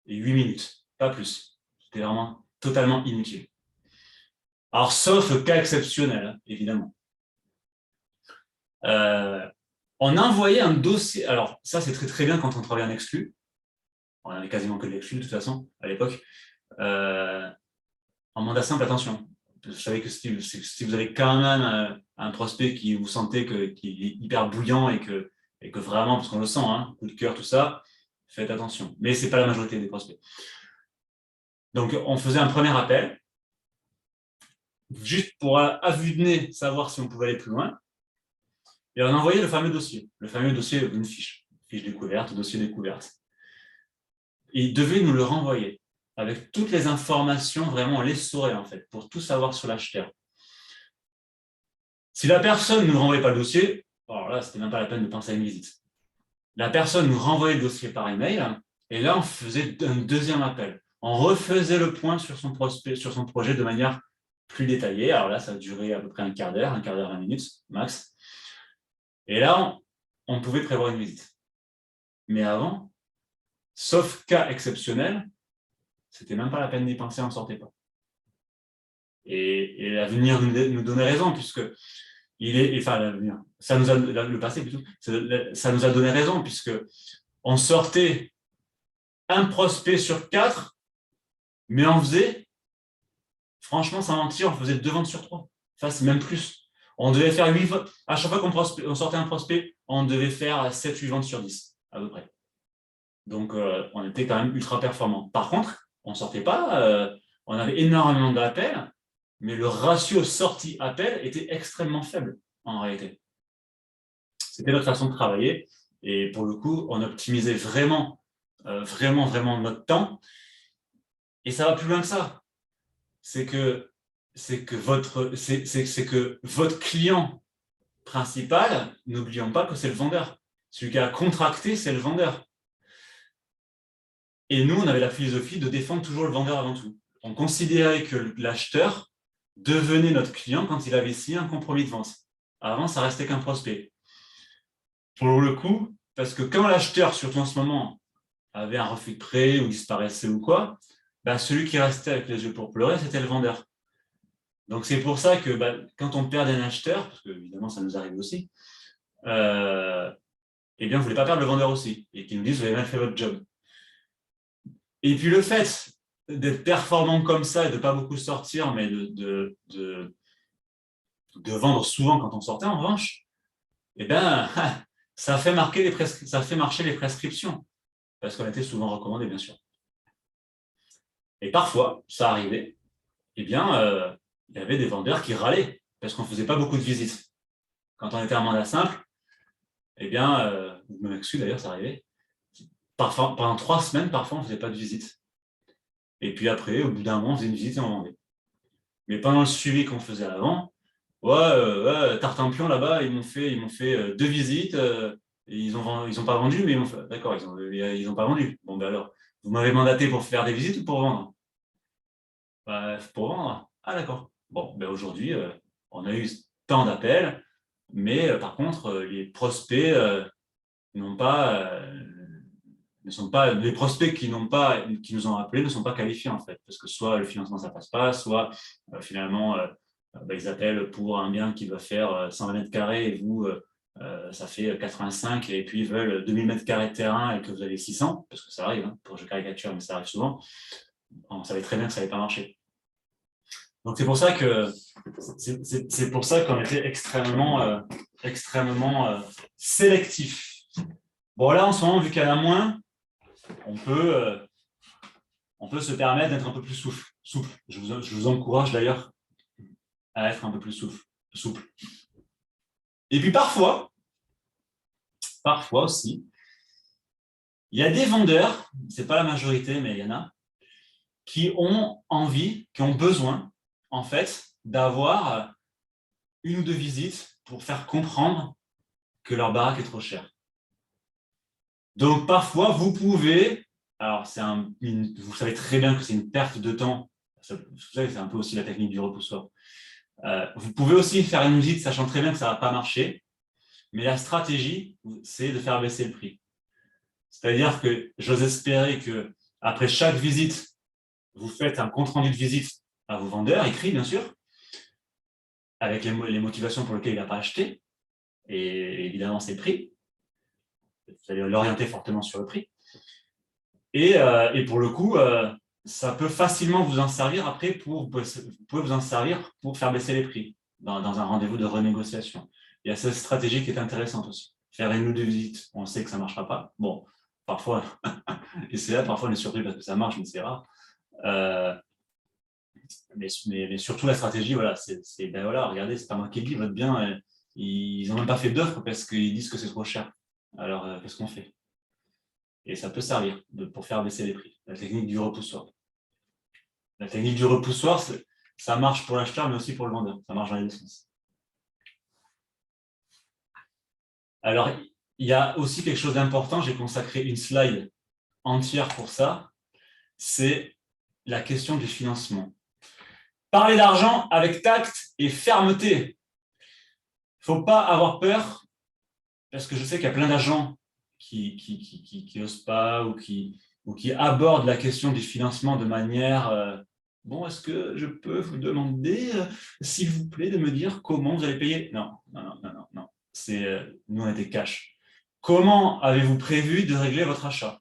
8 minutes, pas plus. C'était vraiment totalement inutile. Alors, sauf cas exceptionnel, évidemment. On a envoyé un dossier. Alors, ça, c'est très, très bien quand on travaille en exclu. On avait quasiment que de l'exclu, de toute façon, à l'époque. En mandat simple, attention. Vous savez que si vous avez quand même un prospect qui vous sentez qui est hyper bouillant et que vraiment, parce qu'on le sent, hein, coup de cœur, tout ça, faites attention. Mais ce n'est pas la majorité des prospects. Donc, on faisait un premier appel, juste pour, à vue de nez, savoir si on pouvait aller plus loin. Et on envoyait le fameux dossier d'une fiche découverte, dossier découverte. Et il devait nous le renvoyer. avec toutes les informations, vraiment, on les saurait, en fait, pour tout savoir sur l'acheteur. Si la personne ne nous renvoyait pas le dossier, alors là, c'était même pas la peine de penser à une visite. La personne nous renvoyait le dossier par email, et là, on faisait un deuxième appel. On refaisait le point sur son prospect, sur son projet de manière plus détaillée. Alors là, ça a duré à peu près un quart d'heure, 20 minutes, max. Et là, on pouvait prévoir une visite. Mais avant, sauf cas exceptionnel, c'était même pas la peine d'y penser, on ne sortait pas. Et l'avenir nous donnait raison, puisque l'avenir, ça nous a, le passé plutôt, ça nous a donné raison, puisque on sortait un prospect sur 4, mais on faisait, franchement, sans mentir, on faisait 2 ventes sur 3. Enfin, c'est même plus. On devait faire 8 ventes. À chaque fois qu'on sortait un prospect, on devait faire 7-8 ventes sur 10, à peu près. Donc, on était quand même ultra performant. Par contre, on ne sortait pas, on avait énormément d'appels, mais le ratio sortie-appel était extrêmement faible, en réalité. C'était notre façon de travailler. Et pour le coup, on optimisait vraiment notre temps. Et ça va plus loin que ça. C'est que votre client principal, n'oublions pas que c'est le vendeur. Celui qui a contracté, c'est le vendeur. Et nous, on avait la philosophie de défendre toujours le vendeur avant tout. On considérait que l'acheteur devenait notre client quand il avait signé un compromis de vente. Avant, ça restait qu'un prospect. Pour le coup, parce que quand l'acheteur, surtout en ce moment, avait un refus de prêt ou disparaissait ou quoi, celui qui restait avec les yeux pour pleurer, c'était le vendeur. Donc c'est pour ça que quand on perd un acheteur, parce que évidemment ça nous arrive aussi, on ne voulait pas perdre le vendeur aussi, et qu'ils nous disent vous avez mal fait votre job. Et puis le fait d'être performant comme ça et de ne pas beaucoup sortir, mais de vendre souvent quand on sortait, en revanche, ça fait marcher les prescriptions, parce qu'on était souvent recommandé, bien sûr. Et parfois, ça arrivait, il y avait des vendeurs qui râlaient, parce qu'on ne faisait pas beaucoup de visites. Quand on était en mandat simple, même avec d'ailleurs, ça arrivait, parfois, pendant 3 semaines, parfois, on ne faisait pas de visite. Et puis après, au bout d'un mois, on faisait une visite et on vendait. Mais pendant le suivi qu'on faisait avant, Tartampion, là-bas, ils m'ont fait 2 visites, et ils ont pas vendu, mais ils m'ont fait, d'accord, ils ont pas vendu. Bon, alors, vous m'avez mandaté pour faire des visites ou pour vendre? Pour vendre. Ah, d'accord. Bon, aujourd'hui, on a eu tant d'appels, mais par contre, les prospects n'ont pas... ne sont pas, les prospects qui nous ont appelés ne sont pas qualifiés en fait, parce que soit le financement ça passe pas, soit finalement ils appellent pour un bien qui doit faire 120 mètres carrés et vous ça fait 85 et puis ils veulent 2000 mètres carrés de terrain et que vous avez 600, parce que ça arrive, hein, pour je caricature, mais ça arrive souvent. On savait très bien que ça n'allait pas marcher. Donc c'est pour ça qu'on était extrêmement sélectif. Bon là en ce moment vu qu'il y en a moins, on peut se permettre d'être un peu plus souple. Je vous encourage d'ailleurs à être un peu plus souple. Et puis parfois aussi, il y a des vendeurs, c'est pas la majorité, mais il y en a, qui ont envie, qui ont besoin, en fait, d'avoir 1 ou 2 visites pour faire comprendre que leur baraque est trop chère. Donc parfois, vous pouvez, alors vous savez très bien que c'est une perte de temps, vous savez, c'est un peu aussi la technique du repoussoir. Vous pouvez aussi faire une visite sachant très bien que ça ne va pas marcher, mais la stratégie, c'est de faire baisser le prix. C'est-à-dire que j'ose espérer qu'après chaque visite, vous faites un compte-rendu de visite à vos vendeurs, écrit bien sûr, avec les motivations pour lesquelles il n'a pas acheté, et évidemment c'est le prix. Vous allez l'orienter fortement sur le prix. Et pour le coup, ça peut facilement vous en servir après vous pouvez vous en servir pour faire baisser les prix dans un rendez-vous de renégociation. Il y a cette stratégie qui est intéressante aussi. Faire 1 ou 2 visites, on sait que ça ne marchera pas. Bon, parfois, et c'est là, parfois on est surpris parce que ça marche, mais c'est rare. Mais surtout la stratégie, voilà, regardez, c'est pas moi qui le dis, votre bien, ils n'ont même pas fait d'offre parce qu'ils disent que c'est trop cher. Alors, qu'est-ce qu'on fait? Et ça peut servir pour faire baisser les prix. La technique du repoussoir. La technique du repoussoir, ça marche pour l'acheteur, mais aussi pour le vendeur. Ça marche dans les deux sens. Alors, il y a aussi quelque chose d'important. J'ai consacré une slide entière pour ça. C'est la question du financement. Parler d'argent avec tact et fermeté. Il ne faut pas avoir peur, parce que je sais qu'il y a plein d'agents qui n'osent pas ou qui abordent la question du financement de manière bon, est-ce que je peux vous demander, s'il vous plaît, de me dire comment vous allez payer? Non, non, non, non, non. Nous, on était cash. Comment avez-vous prévu de régler votre achat?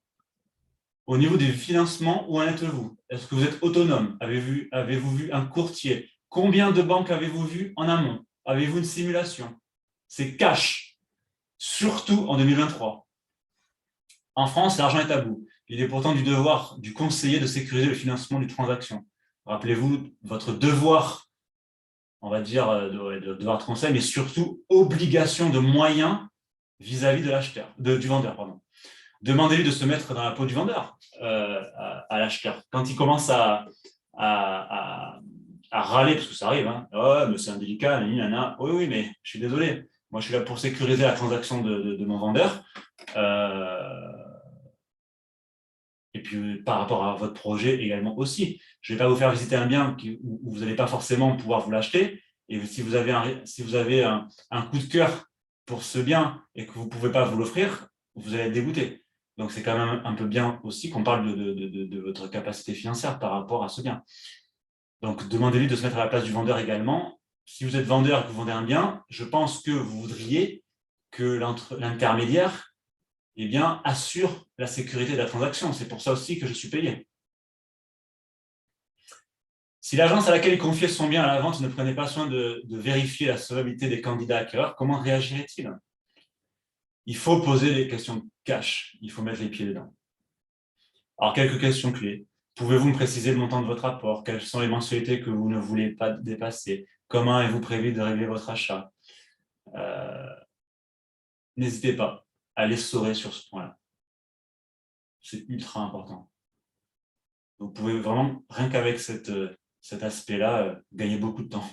Au niveau du financement, où en êtes-vous? Est-ce que vous êtes autonome? Avez-vous vu un courtier? Combien de banques avez-vous vu en amont? Avez-vous une simulation? C'est cash, surtout en 2023. En France, l'argent est tabou. Il est pourtant du devoir du conseiller de sécuriser le financement d'une transaction. Rappelez-vous, votre devoir, on va dire, de devoir de conseil, mais surtout obligation de moyens vis-à-vis de l'acheteur, du vendeur, pardon. Demandez-lui de se mettre dans la peau du vendeur à l'acheteur. Quand il commence à râler, parce que ça arrive, hein, oh, mais c'est indélicat, oui, oui, mais je suis désolé. Moi, je suis là pour sécuriser la transaction de mon vendeur. Et puis, par rapport à votre projet également aussi. Je ne vais pas vous faire visiter un bien où vous n'allez pas forcément pouvoir vous l'acheter. Et si vous avez un coup de cœur pour ce bien et que vous ne pouvez pas vous l'offrir, vous allez être dégoûté. Donc, c'est quand même un peu bien aussi qu'on parle de votre capacité financière par rapport à ce bien. Donc, demandez-lui de se mettre à la place du vendeur également. Si vous êtes vendeur et que vous vendez un bien, je pense que vous voudriez que l'intermédiaire assure la sécurité de la transaction. C'est pour ça aussi que je suis payé. Si l'agence à laquelle il confiait son bien à la vente ne prenait pas soin de vérifier la solvabilité des candidats acquéreurs, comment réagirait-il? Il faut poser les questions cash. Il faut mettre les pieds dedans. Alors, quelques questions clés. Pouvez-vous me préciser le montant de votre apport? Quelles sont les mensualités que vous ne voulez pas dépasser? Comment avez-vous prévu de régler votre achat? N'hésitez pas à les saurer sur ce point-là. C'est ultra important. Vous pouvez vraiment, rien qu'avec cet aspect-là, gagner beaucoup de temps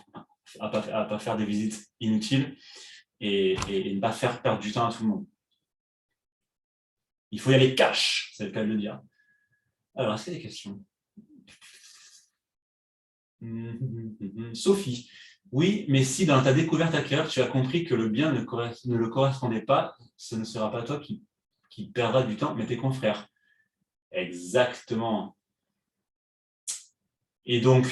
à pas faire des visites inutiles et ne pas faire perdre du temps à tout le monde. Il faut y aller cash, c'est le cas de le dire. Alors, est-ce qu'il y a des questions? Sophie, oui, mais si dans ta découverte acquéreur, tu as compris que le bien ne le correspondait pas, ce ne sera pas toi qui perdra du temps, mais tes confrères. Exactement. Et donc,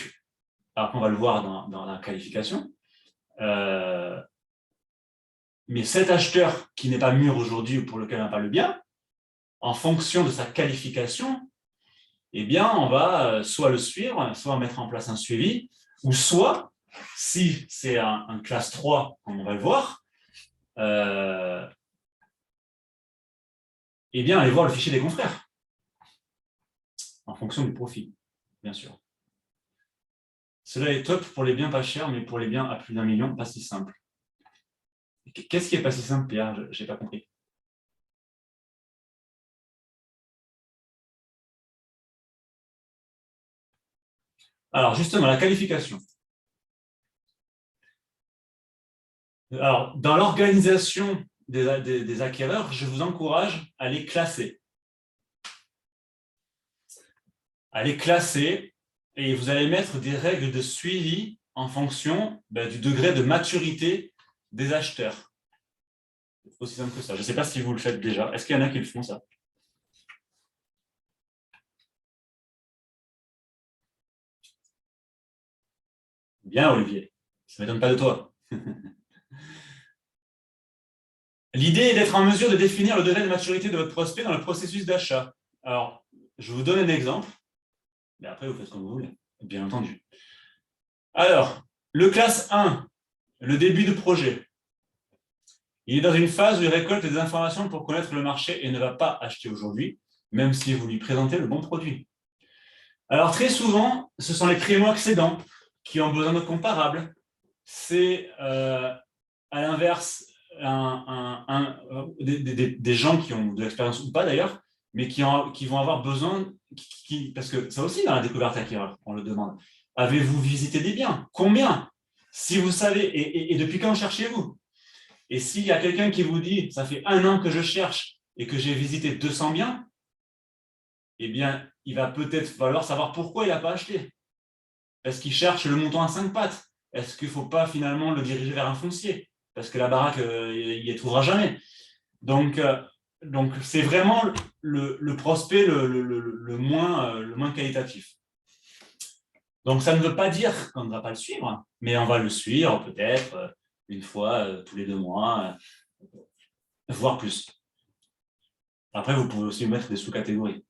alors on va le voir dans la qualification, mais cet acheteur qui n'est pas mûr aujourd'hui ou pour lequel on n'a pas le bien, en fonction de sa qualification, eh bien, on va soit le suivre, soit mettre en place un suivi, ou soit, si c'est un classe 3, comme on va le voir, eh bien, aller voir le fichier des confrères, en fonction du profil, bien sûr. Cela est top pour les biens pas chers, mais pour les biens à plus d'1 million, pas si simple. Qu'est-ce qui n'est pas si simple, Pierre? Je n'ai pas compris. Alors, justement, la qualification. Alors, dans l'organisation des acquéreurs, je vous encourage à les classer. À les classer et vous allez mettre des règles de suivi en fonction du degré de maturité des acheteurs. C'est aussi simple que ça. Je ne sais pas si vous le faites déjà. Est-ce qu'il y en a qui le font, ça? Bien, Olivier. Ça ne m'étonne pas de toi. L'idée est d'être en mesure de définir le degré de maturité de votre prospect dans le processus d'achat. Alors, je vous donne un exemple, mais après, vous faites comme vous voulez, bien entendu. Alors, le classe 1, le début de projet. Il est dans une phase où il récolte des informations pour connaître le marché et ne va pas acheter aujourd'hui, même si vous lui présentez le bon produit. Alors, très souvent, ce sont les primo-accédants qui ont besoin de comparables. C'est, à l'inverse, des gens qui ont de l'expérience ou pas d'ailleurs, mais qui vont avoir besoin, parce que ça aussi dans la découverte acquéreur, on le demande. Avez-vous visité des biens? Combien? Si vous savez, et depuis quand cherchez-vous? Et s'il y a quelqu'un qui vous dit, ça fait 1 an que je cherche et que j'ai visité 200 biens, eh bien, il va peut-être falloir savoir pourquoi il n'a pas acheté. Est-ce qu'il cherche le mouton à 5 pattes? Est-ce qu'il ne faut pas finalement le diriger vers un foncier? Parce que la baraque, il n'y trouvera jamais. Donc c'est vraiment le prospect le moins qualitatif. Donc, ça ne veut pas dire qu'on ne va pas le suivre, mais on va le suivre peut-être une fois tous les 2 mois, voire plus. Après, vous pouvez aussi mettre des sous-catégories.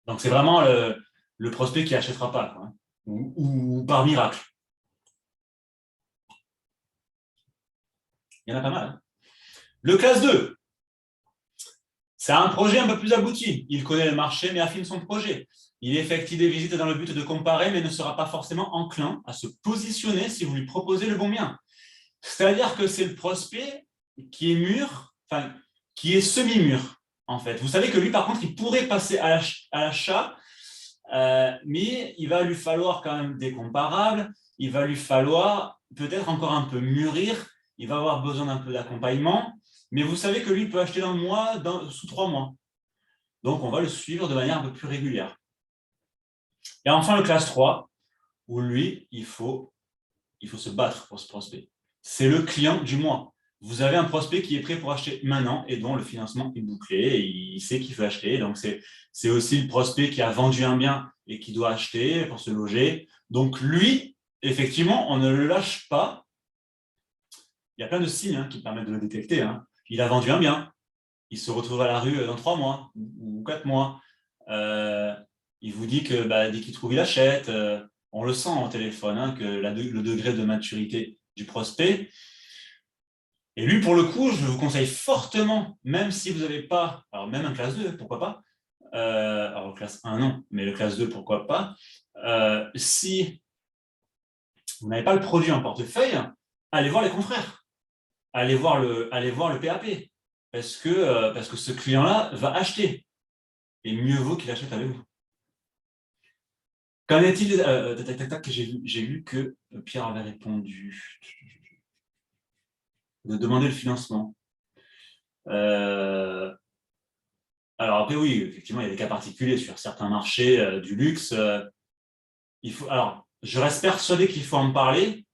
Donc, c'est vraiment le prospect qui n'achètera pas, quoi, hein, ou par miracle. Il y en a pas mal. Hein. Le classe 2, c'est un projet un peu plus abouti. Il connaît le marché, mais affine son projet. Il effectue des visites dans le but de comparer, mais ne sera pas forcément enclin à se positionner si vous lui proposez le bon bien. C'est-à-dire que c'est le prospect qui est mûr, enfin, qui est semi-mûr, en fait. Vous savez que lui, par contre, il pourrait passer à l'achat, mais il va lui falloir quand même des comparables, il va lui falloir peut-être encore un peu mûrir, il va avoir besoin d'un peu d'accompagnement, mais vous savez que lui peut acheter dans le mois, sous 3 mois. Donc, on va le suivre de manière un peu plus régulière. Et enfin, le classe 3, où lui, il faut se battre pour ce prospect. C'est le client du mois. Vous avez un prospect qui est prêt pour acheter maintenant et dont le financement est bouclé, et il sait qu'il veut acheter. Donc, c'est aussi le prospect qui a vendu un bien et qui doit acheter pour se loger. Donc, lui, effectivement, on ne le lâche pas. Il y a plein de signes qui permettent de le détecter. Hein. Il a vendu un bien. Il se retrouve à la rue dans 3 mois ou 4 mois. Il vous dit que dès qu'il trouve, il achète. On le sent au téléphone, que le degré de maturité du prospect. Et lui, pour le coup, je vous conseille fortement, même si vous n'avez pas, alors même un classe 2, pourquoi pas, alors classe 1, non, mais le classe 2, pourquoi pas, si vous n'avez pas le produit en portefeuille, allez voir les confrères, allez voir le PAP, parce que ce client-là va acheter, et mieux vaut qu'il achète avec vous. Qu'en est-il j'ai vu que Pierre avait répondu de demander le financement. Alors après, oui, effectivement, il y a des cas particuliers sur certains marchés du luxe. Alors, je reste persuadé qu'il faut en parler,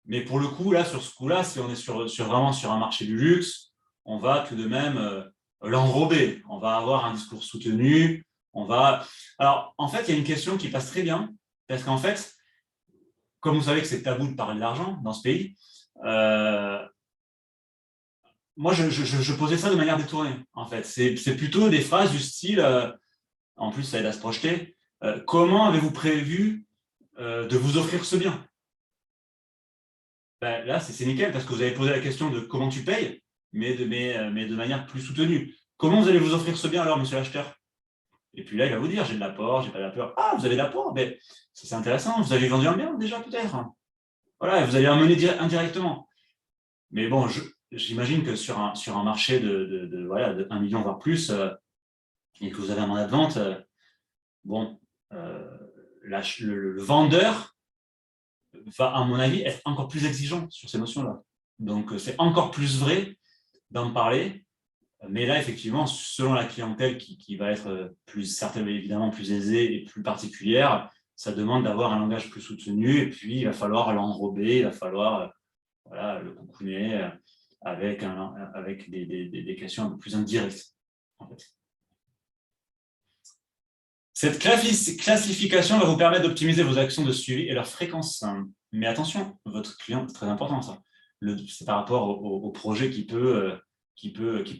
mais pour le coup, là, sur ce coup-là, si on est vraiment sur un marché du luxe, on va tout de même l'enrober. On va avoir un discours soutenu. Alors, en fait, il y a une question qui passe très bien, parce qu'en fait, comme vous savez que c'est tabou de parler d'argent dans ce pays, moi, je posais ça de manière détournée, en fait. C'est plutôt des phrases du style, en plus, ça aide à se projeter, comment avez-vous prévu de vous offrir ce bien? Là, c'est nickel, parce que vous avez posé la question de comment tu payes, mais de manière plus soutenue. Comment vous allez vous offrir ce bien alors, monsieur l'acheteur? Et puis là, il va vous dire, j'ai de l'apport, j'ai pas d'apport. Ah, vous avez de l'apport? C'est intéressant, vous avez vendu un bien déjà, peut-être. Voilà, vous allez amener indirectement. Mais bon, j'imagine que sur un marché de 1 million, voire plus, et que vous avez un mandat de vente, le vendeur va, à mon avis, être encore plus exigeant sur ces notions-là. Donc, c'est encore plus vrai d'en parler. Mais là, effectivement, selon la clientèle qui va être certainement évidemment plus aisée et plus particulière, ça demande d'avoir un langage plus soutenu. Et puis, il va falloir l'enrober, il va falloir le coucouner avec des questions un peu plus indirectes. En fait. Cette classification va vous permettre d'optimiser vos actions de suivi et leur fréquence. Mais attention, votre client, c'est très important ça. C'est par rapport au projet qui peut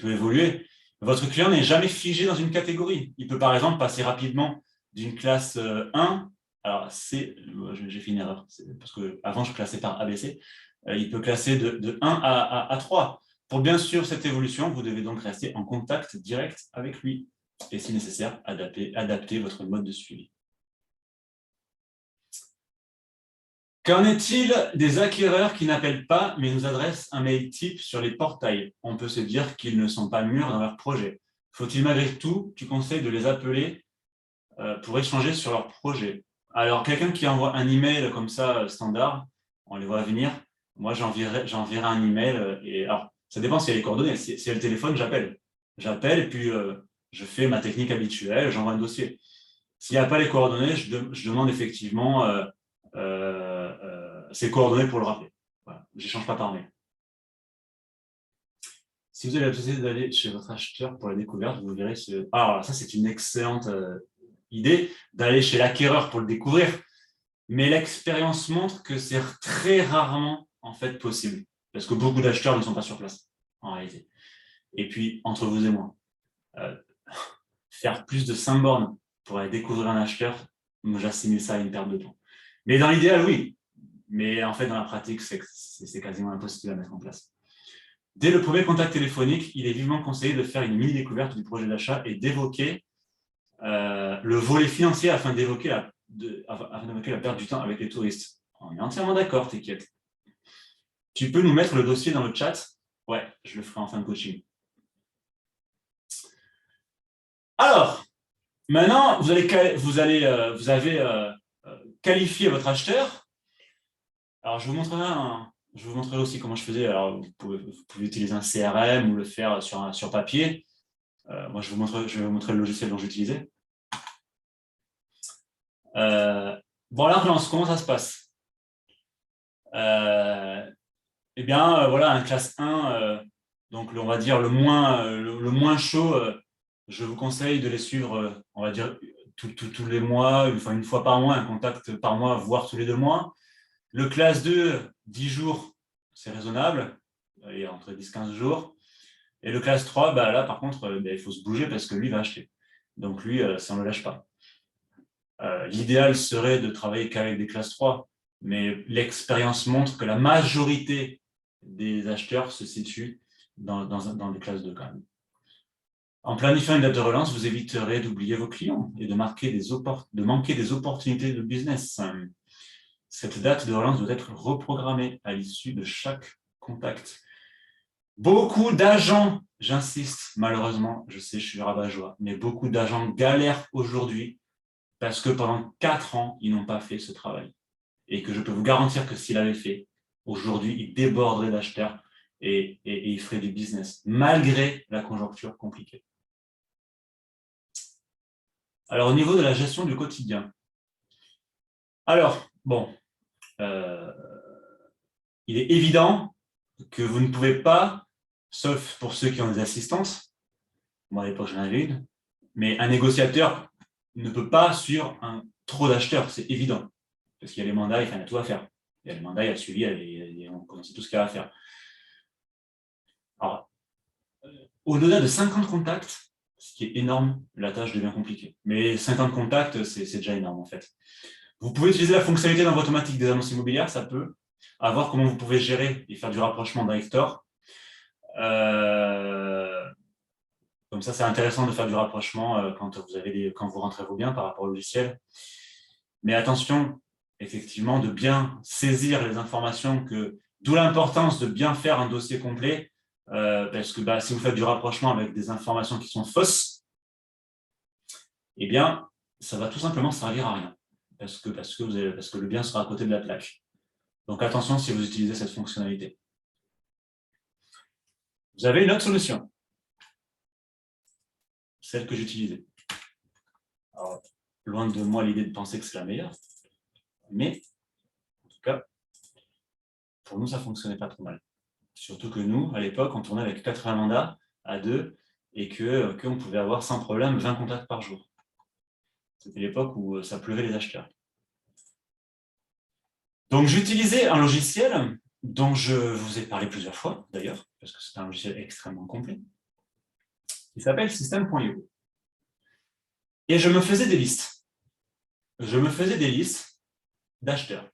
évoluer. Votre client n'est jamais figé dans une catégorie. Il peut par exemple passer rapidement d'une classe 1, alors j'ai fait une erreur, parce qu'avant je classais par ABC, il peut classer de 1 à 3. Pour bien sûr cette évolution, vous devez donc rester en contact direct avec lui et si nécessaire, adapter votre mode de suivi. Qu'en est-il des acquéreurs qui n'appellent pas mais nous adressent un mail type sur les portails? On peut se dire qu'ils ne sont pas mûrs dans leur projet. faut-il malgré tout, tu conseilles de les appeler pour échanger sur leur projet? Alors, quelqu'un qui envoie un email comme ça, standard, on les voit venir, moi j'enverrai un email. Et alors, ça dépend s'il y a les coordonnées. Si y a le téléphone, j'appelle. J'appelle et puis je fais ma technique habituelle, j'envoie un dossier. S'il n'y a pas les coordonnées, je demande effectivement ses coordonnées pour le rappeler. Voilà. Je n'échange pas par mail. Si vous avez la possibilité d'aller chez votre acheteur pour la découverte, vous verrez ce... Alors, ça, c'est une excellente idée d'aller chez l'acquéreur pour le découvrir. Mais l'expérience montre que c'est très rarement en fait possible. Parce que beaucoup d'acheteurs ne sont pas sur place, en réalité. Et puis, entre vous et moi, euh, faire plus de 5 bornes pour aller découvrir un acheteur, moi, j'assimile ça à une perte de temps. Mais dans l'idéal, oui. Mais en fait, dans la pratique, c'est quasiment impossible à mettre en place. Dès le premier contact téléphonique, il est vivement conseillé de faire une mini-découverte du projet d'achat et d'évoquer le volet financier afin d'évoquer la perte du temps avec les touristes. On est entièrement d'accord, t'inquiète. Tu peux nous mettre le dossier dans le chat? Ouais, je le ferai en fin de coaching. Alors, maintenant, vous avez qualifié votre acheteur. Alors, je vous montrerai aussi comment je faisais. Alors, vous pouvez utiliser un CRM ou le faire sur papier. Moi, je vais vous montrer le logiciel dont j'utilisais. Bon, là, comment ça se passe? Eh bien, voilà, un classe 1, donc on va dire le moins chaud, je vous conseille de les suivre, on va dire, tous les mois, une fois par mois, un contact par mois, voire tous les 2 mois. Le classe 2, 10 jours, c'est raisonnable, et entre 10-15 jours. Et le classe 3, bah, là, par contre, il faut se bouger parce que lui va acheter. Donc lui, ça ne le lâche pas. L'idéal serait de travailler qu'avec des classes 3, mais l'expérience montre que la majorité des acheteurs se situent dans les classes 2 quand même. En planifiant une date de relance, vous éviterez d'oublier vos clients et de manquer des opportunités de business. Cette date de relance doit être reprogrammée à l'issue de chaque contact. Beaucoup d'agents, j'insiste, malheureusement, je sais, je suis rabat-joie, mais beaucoup d'agents galèrent aujourd'hui parce que pendant 4 ans, ils n'ont pas fait ce travail. Et que je peux vous garantir que s'il avait fait, aujourd'hui, il déborderait d'acheteurs et il ferait du business, malgré la conjoncture compliquée. Alors, au niveau de la gestion du quotidien. Alors, bon, il est évident que vous ne pouvez pas, sauf pour ceux qui ont des assistances, moi à l'époque j'en avais une, mais un négociateur ne peut pas sur trop d'acheteurs, c'est évident. Parce qu'il y a les mandats, il y a tout à faire. Il y a les mandats, il y a le suivi, on connaît tout ce qu'il y a à faire. Alors, au-delà de 50 contacts, ce qui est énorme, la tâche devient compliquée. Mais 50 contacts, c'est déjà énorme en fait. Vous pouvez utiliser la fonctionnalité dans automatique des annonces immobilières, ça peut. À voir comment vous pouvez gérer et faire du rapprochement d'un hectare. Comme ça, c'est intéressant de faire du rapprochement quand vous rentrez vos biens par rapport au logiciel. Mais attention, effectivement, de bien saisir les informations, d'où l'importance de bien faire un dossier complet, parce que si vous faites du rapprochement avec des informations qui sont fausses, eh bien, ça va tout simplement servir à rien, parce que le bien sera à côté de la plaque. Donc attention si vous utilisez cette fonctionnalité. Vous avez une autre solution, celle que j'utilisais. Alors, loin de moi l'idée de penser que c'est la meilleure, mais en tout cas, pour nous, ça ne fonctionnait pas trop mal. Surtout que nous, à l'époque, on tournait avec 80 mandats à 2 et qu'on pouvait avoir sans problème 20 contacts par jour. C'était l'époque où ça pleuvait les acheteurs. Donc, j'utilisais un logiciel dont je vous ai parlé plusieurs fois, d'ailleurs, parce que c'est un logiciel extrêmement complet, qui s'appelle System.io. Et je me faisais des listes. Je me faisais des listes d'acheteurs.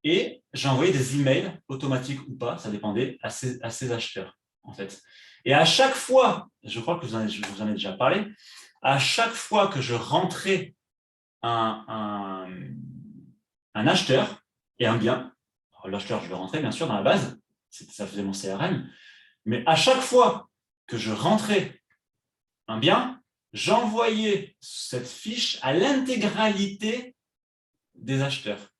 Et j'envoyais des emails, automatiques ou pas, ça dépendait, à ces acheteurs, en fait. Et à chaque fois, je crois que je vous en ai déjà parlé, à chaque fois que je rentrais un acheteur et un bien, l'acheteur, je le rentrais bien sûr dans la base, ça faisait mon CRM, mais à chaque fois que je rentrais un bien, j'envoyais cette fiche à l'intégralité des acheteurs.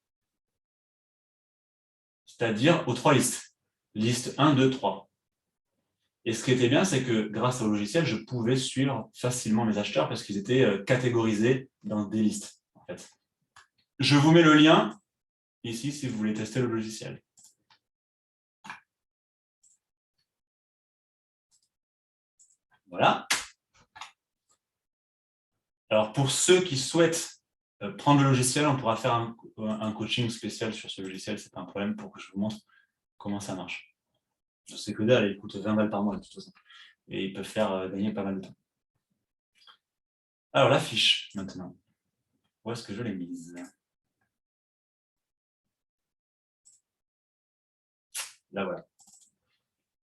C'est-à-dire aux 3 listes. Liste 1, 2, 3. Et ce qui était bien, c'est que grâce au logiciel, je pouvais suivre facilement mes acheteurs parce qu'ils étaient catégorisés dans des listes. En fait. Je vous mets le lien ici si vous voulez tester le logiciel. Voilà. Alors, pour ceux qui souhaitent prendre le logiciel, on pourra faire un coaching spécial sur ce logiciel. Ce n'est pas un problème pour que je vous montre comment ça marche. Je sais que dalle, il coûte 20 balles par mois de toute façon. Et il peut faire gagner pas mal de temps. Alors, la fiche, maintenant. Où est-ce que je l'ai mise? Là, voilà.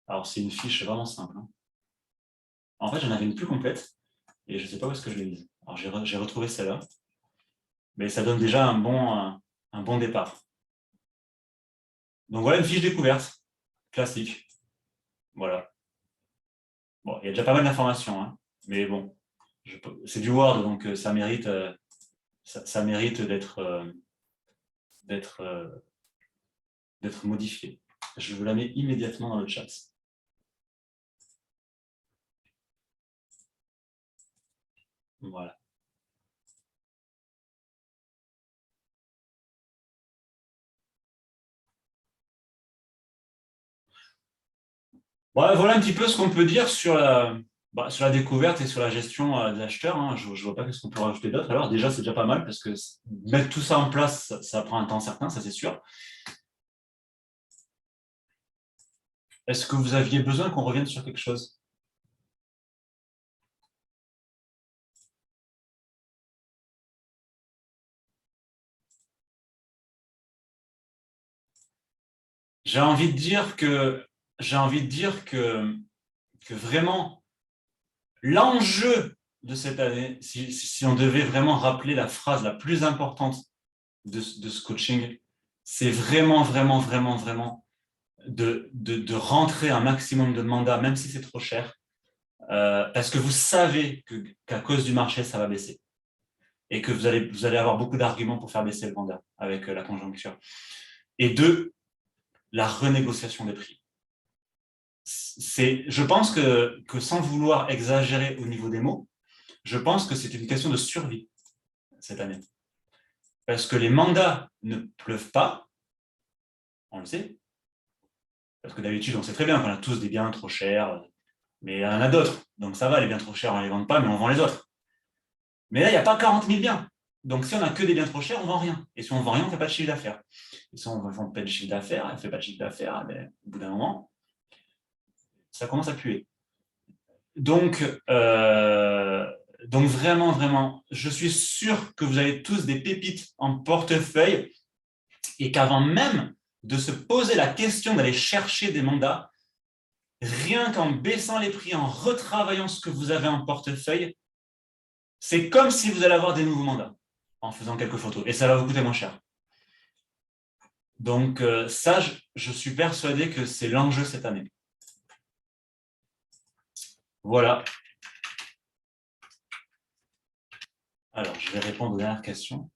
Alors, c'est une fiche vraiment simple. Hein. En fait, j'en avais une plus complète et je ne sais pas où est-ce que je l'ai mise. Alors, j'ai retrouvé celle-là. Mais ça donne déjà un bon départ. Donc, voilà une fiche découverte classique. Voilà. Bon, il y a déjà pas mal d'informations, hein, mais bon, c'est du Word, donc ça mérite, ça mérite d'être modifié. Je vous la mets immédiatement dans le chat. Voilà. Voilà un petit peu ce qu'on peut dire sur la découverte et sur la gestion des acheteurs. Hein. Je ne vois pas ce qu'on peut rajouter d'autre. Alors déjà, c'est déjà pas mal parce que mettre tout ça en place, ça prend un temps certain, ça c'est sûr. Est-ce que vous aviez besoin qu'on revienne sur quelque chose? J'ai envie de dire que vraiment l'enjeu de cette année, si on devait vraiment rappeler la phrase la plus importante de ce coaching, c'est vraiment de rentrer un maximum de mandats, même si c'est trop cher, parce que vous savez qu'à cause du marché, ça va baisser et que vous allez avoir beaucoup d'arguments pour faire baisser le mandat avec la conjoncture. Et deux, la renégociation des prix. Je pense que sans vouloir exagérer au niveau des mots, je pense que c'est une question de survie cette année. Parce que les mandats ne pleuvent pas, on le sait, parce que d'habitude, on sait très bien qu'on a tous des biens trop chers, mais il y en a d'autres. Donc ça va, les biens trop chers, on ne les vend pas, mais on vend les autres. Mais là, il n'y a pas 40 000 biens. Donc si on n'a que des biens trop chers, on ne vend rien. Et si on ne vend rien, on ne fait pas de chiffre d'affaires. Et si on ne fait pas de chiffre d'affaires, on ne fait pas de chiffre d'affaires, au bout d'un moment, ça commence à puer. Donc vraiment, je suis sûr que vous avez tous des pépites en portefeuille et qu'avant même de se poser la question d'aller chercher des mandats, rien qu'en baissant les prix, en retravaillant ce que vous avez en portefeuille, c'est comme si vous allez avoir des nouveaux mandats en faisant quelques photos et ça va vous coûter moins cher. Donc ça, je suis persuadé que c'est l'enjeu cette année. Voilà. Alors, je vais répondre aux dernières questions.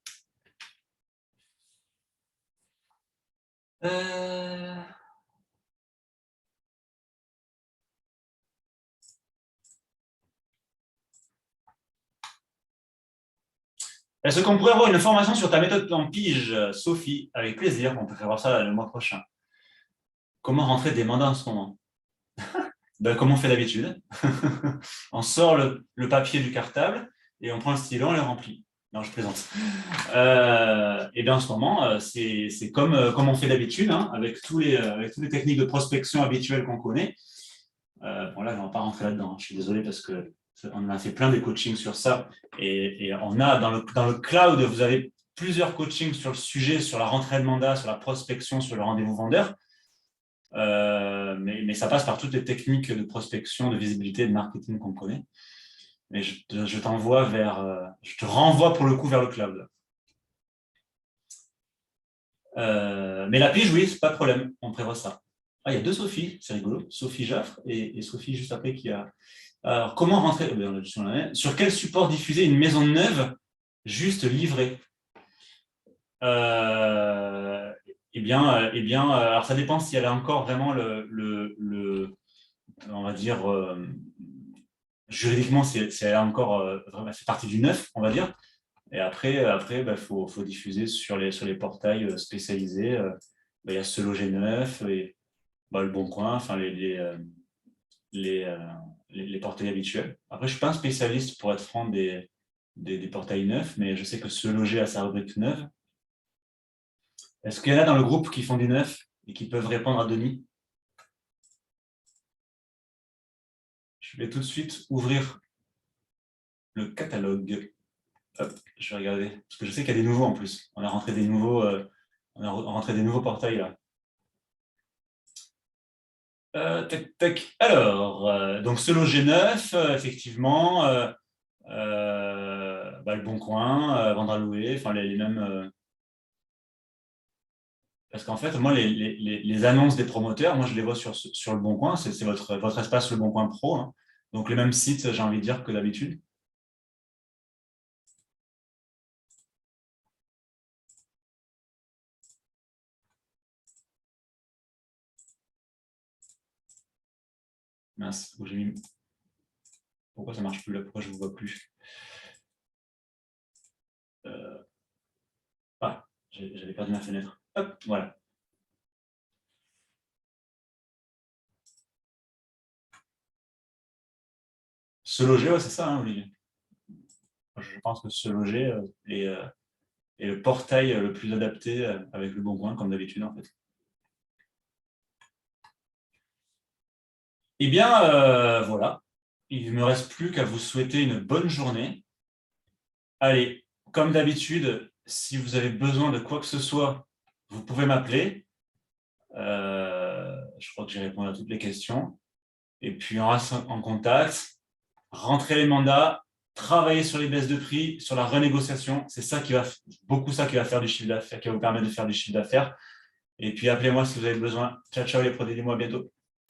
Est-ce qu'on pourrait avoir une formation sur ta méthode en pige, Sophie? Avec plaisir, on peut faire ça le mois prochain. Comment rentrer des mandats en ce moment? Ben, comme on fait d'habitude. On sort le papier du cartable et on prend le stylo, on le remplit. Non, je plaisante. Et bien en ce moment, c'est comme on fait d'habitude, hein, avec toutes les techniques de prospection habituelles qu'on connaît. Bon, là, je ne vais pas rentrer là-dedans. Hein. Je suis désolé parce qu'on a fait plein de coachings sur ça. Et on a dans le cloud, vous avez plusieurs coachings sur le sujet, sur la rentrée de mandat, sur la prospection, sur le rendez-vous vendeur. Mais ça passe par toutes les techniques de prospection, de visibilité, de marketing qu'on connaît. Mais je te renvoie pour le coup vers le cloud. Mais la pige, oui, c'est pas de problème, on prévoit ça. Ah, il y a deux Sophie, c'est rigolo. Sophie Jaffre et Sophie juste après qui a... Alors, comment rentrer sur quel support diffuser une maison neuve juste livrée? Alors ça dépend si elle a encore vraiment on va dire, juridiquement, si elle a encore vraiment fait partie du neuf, on va dire. Et après, faut diffuser sur les portails spécialisés. Il y a Se Loger Neuf et Le Bon Coin, enfin les, euh, les portails habituels. Après, je ne suis pas un spécialiste, pour être franc, des portails neufs, mais je sais que Se Loger a sa rubrique neuve. Est-ce qu'il y en a dans le groupe qui font du neuf et qui peuvent répondre à Denis? Je vais tout de suite ouvrir le catalogue. Hop, je vais regarder. Parce que je sais qu'il y a des nouveaux en plus. On a rentré des nouveaux portails là. Tac, tac. Alors, donc Se Loger Neuf, effectivement. Le Bon Coin, Vendre à louer, enfin les mêmes. Parce qu'en fait, moi, les annonces des promoteurs, moi, je les vois sur Le Bon Coin. C'est votre espace Le Bon Coin Pro, hein. Donc, les mêmes sites, j'ai envie de dire, que d'habitude. Mince, où j'ai mis... Pourquoi ça ne marche plus là? Pourquoi je ne vous vois plus? Ah, j'avais perdu ma fenêtre. Hop, voilà. Se loger, ouais, c'est ça, hein, Olivier. Je pense que Se loger est le portail le plus adapté avec Le Bon Coin, comme d'habitude, en fait. Eh bien, voilà. Il ne me reste plus qu'à vous souhaiter une bonne journée. Allez, comme d'habitude, si vous avez besoin de quoi que ce soit, vous pouvez m'appeler. Je crois que j'ai répondu à toutes les questions. Et puis, on reste en contact. Rentrez les mandats, travaillez sur les baisses de prix, sur la renégociation. C'est ça qui va faire du chiffre d'affaires, qui va vous permettre de faire du chiffre d'affaires. Et puis, appelez-moi si vous avez besoin. Ciao, ciao les produits, dis-moi à bientôt.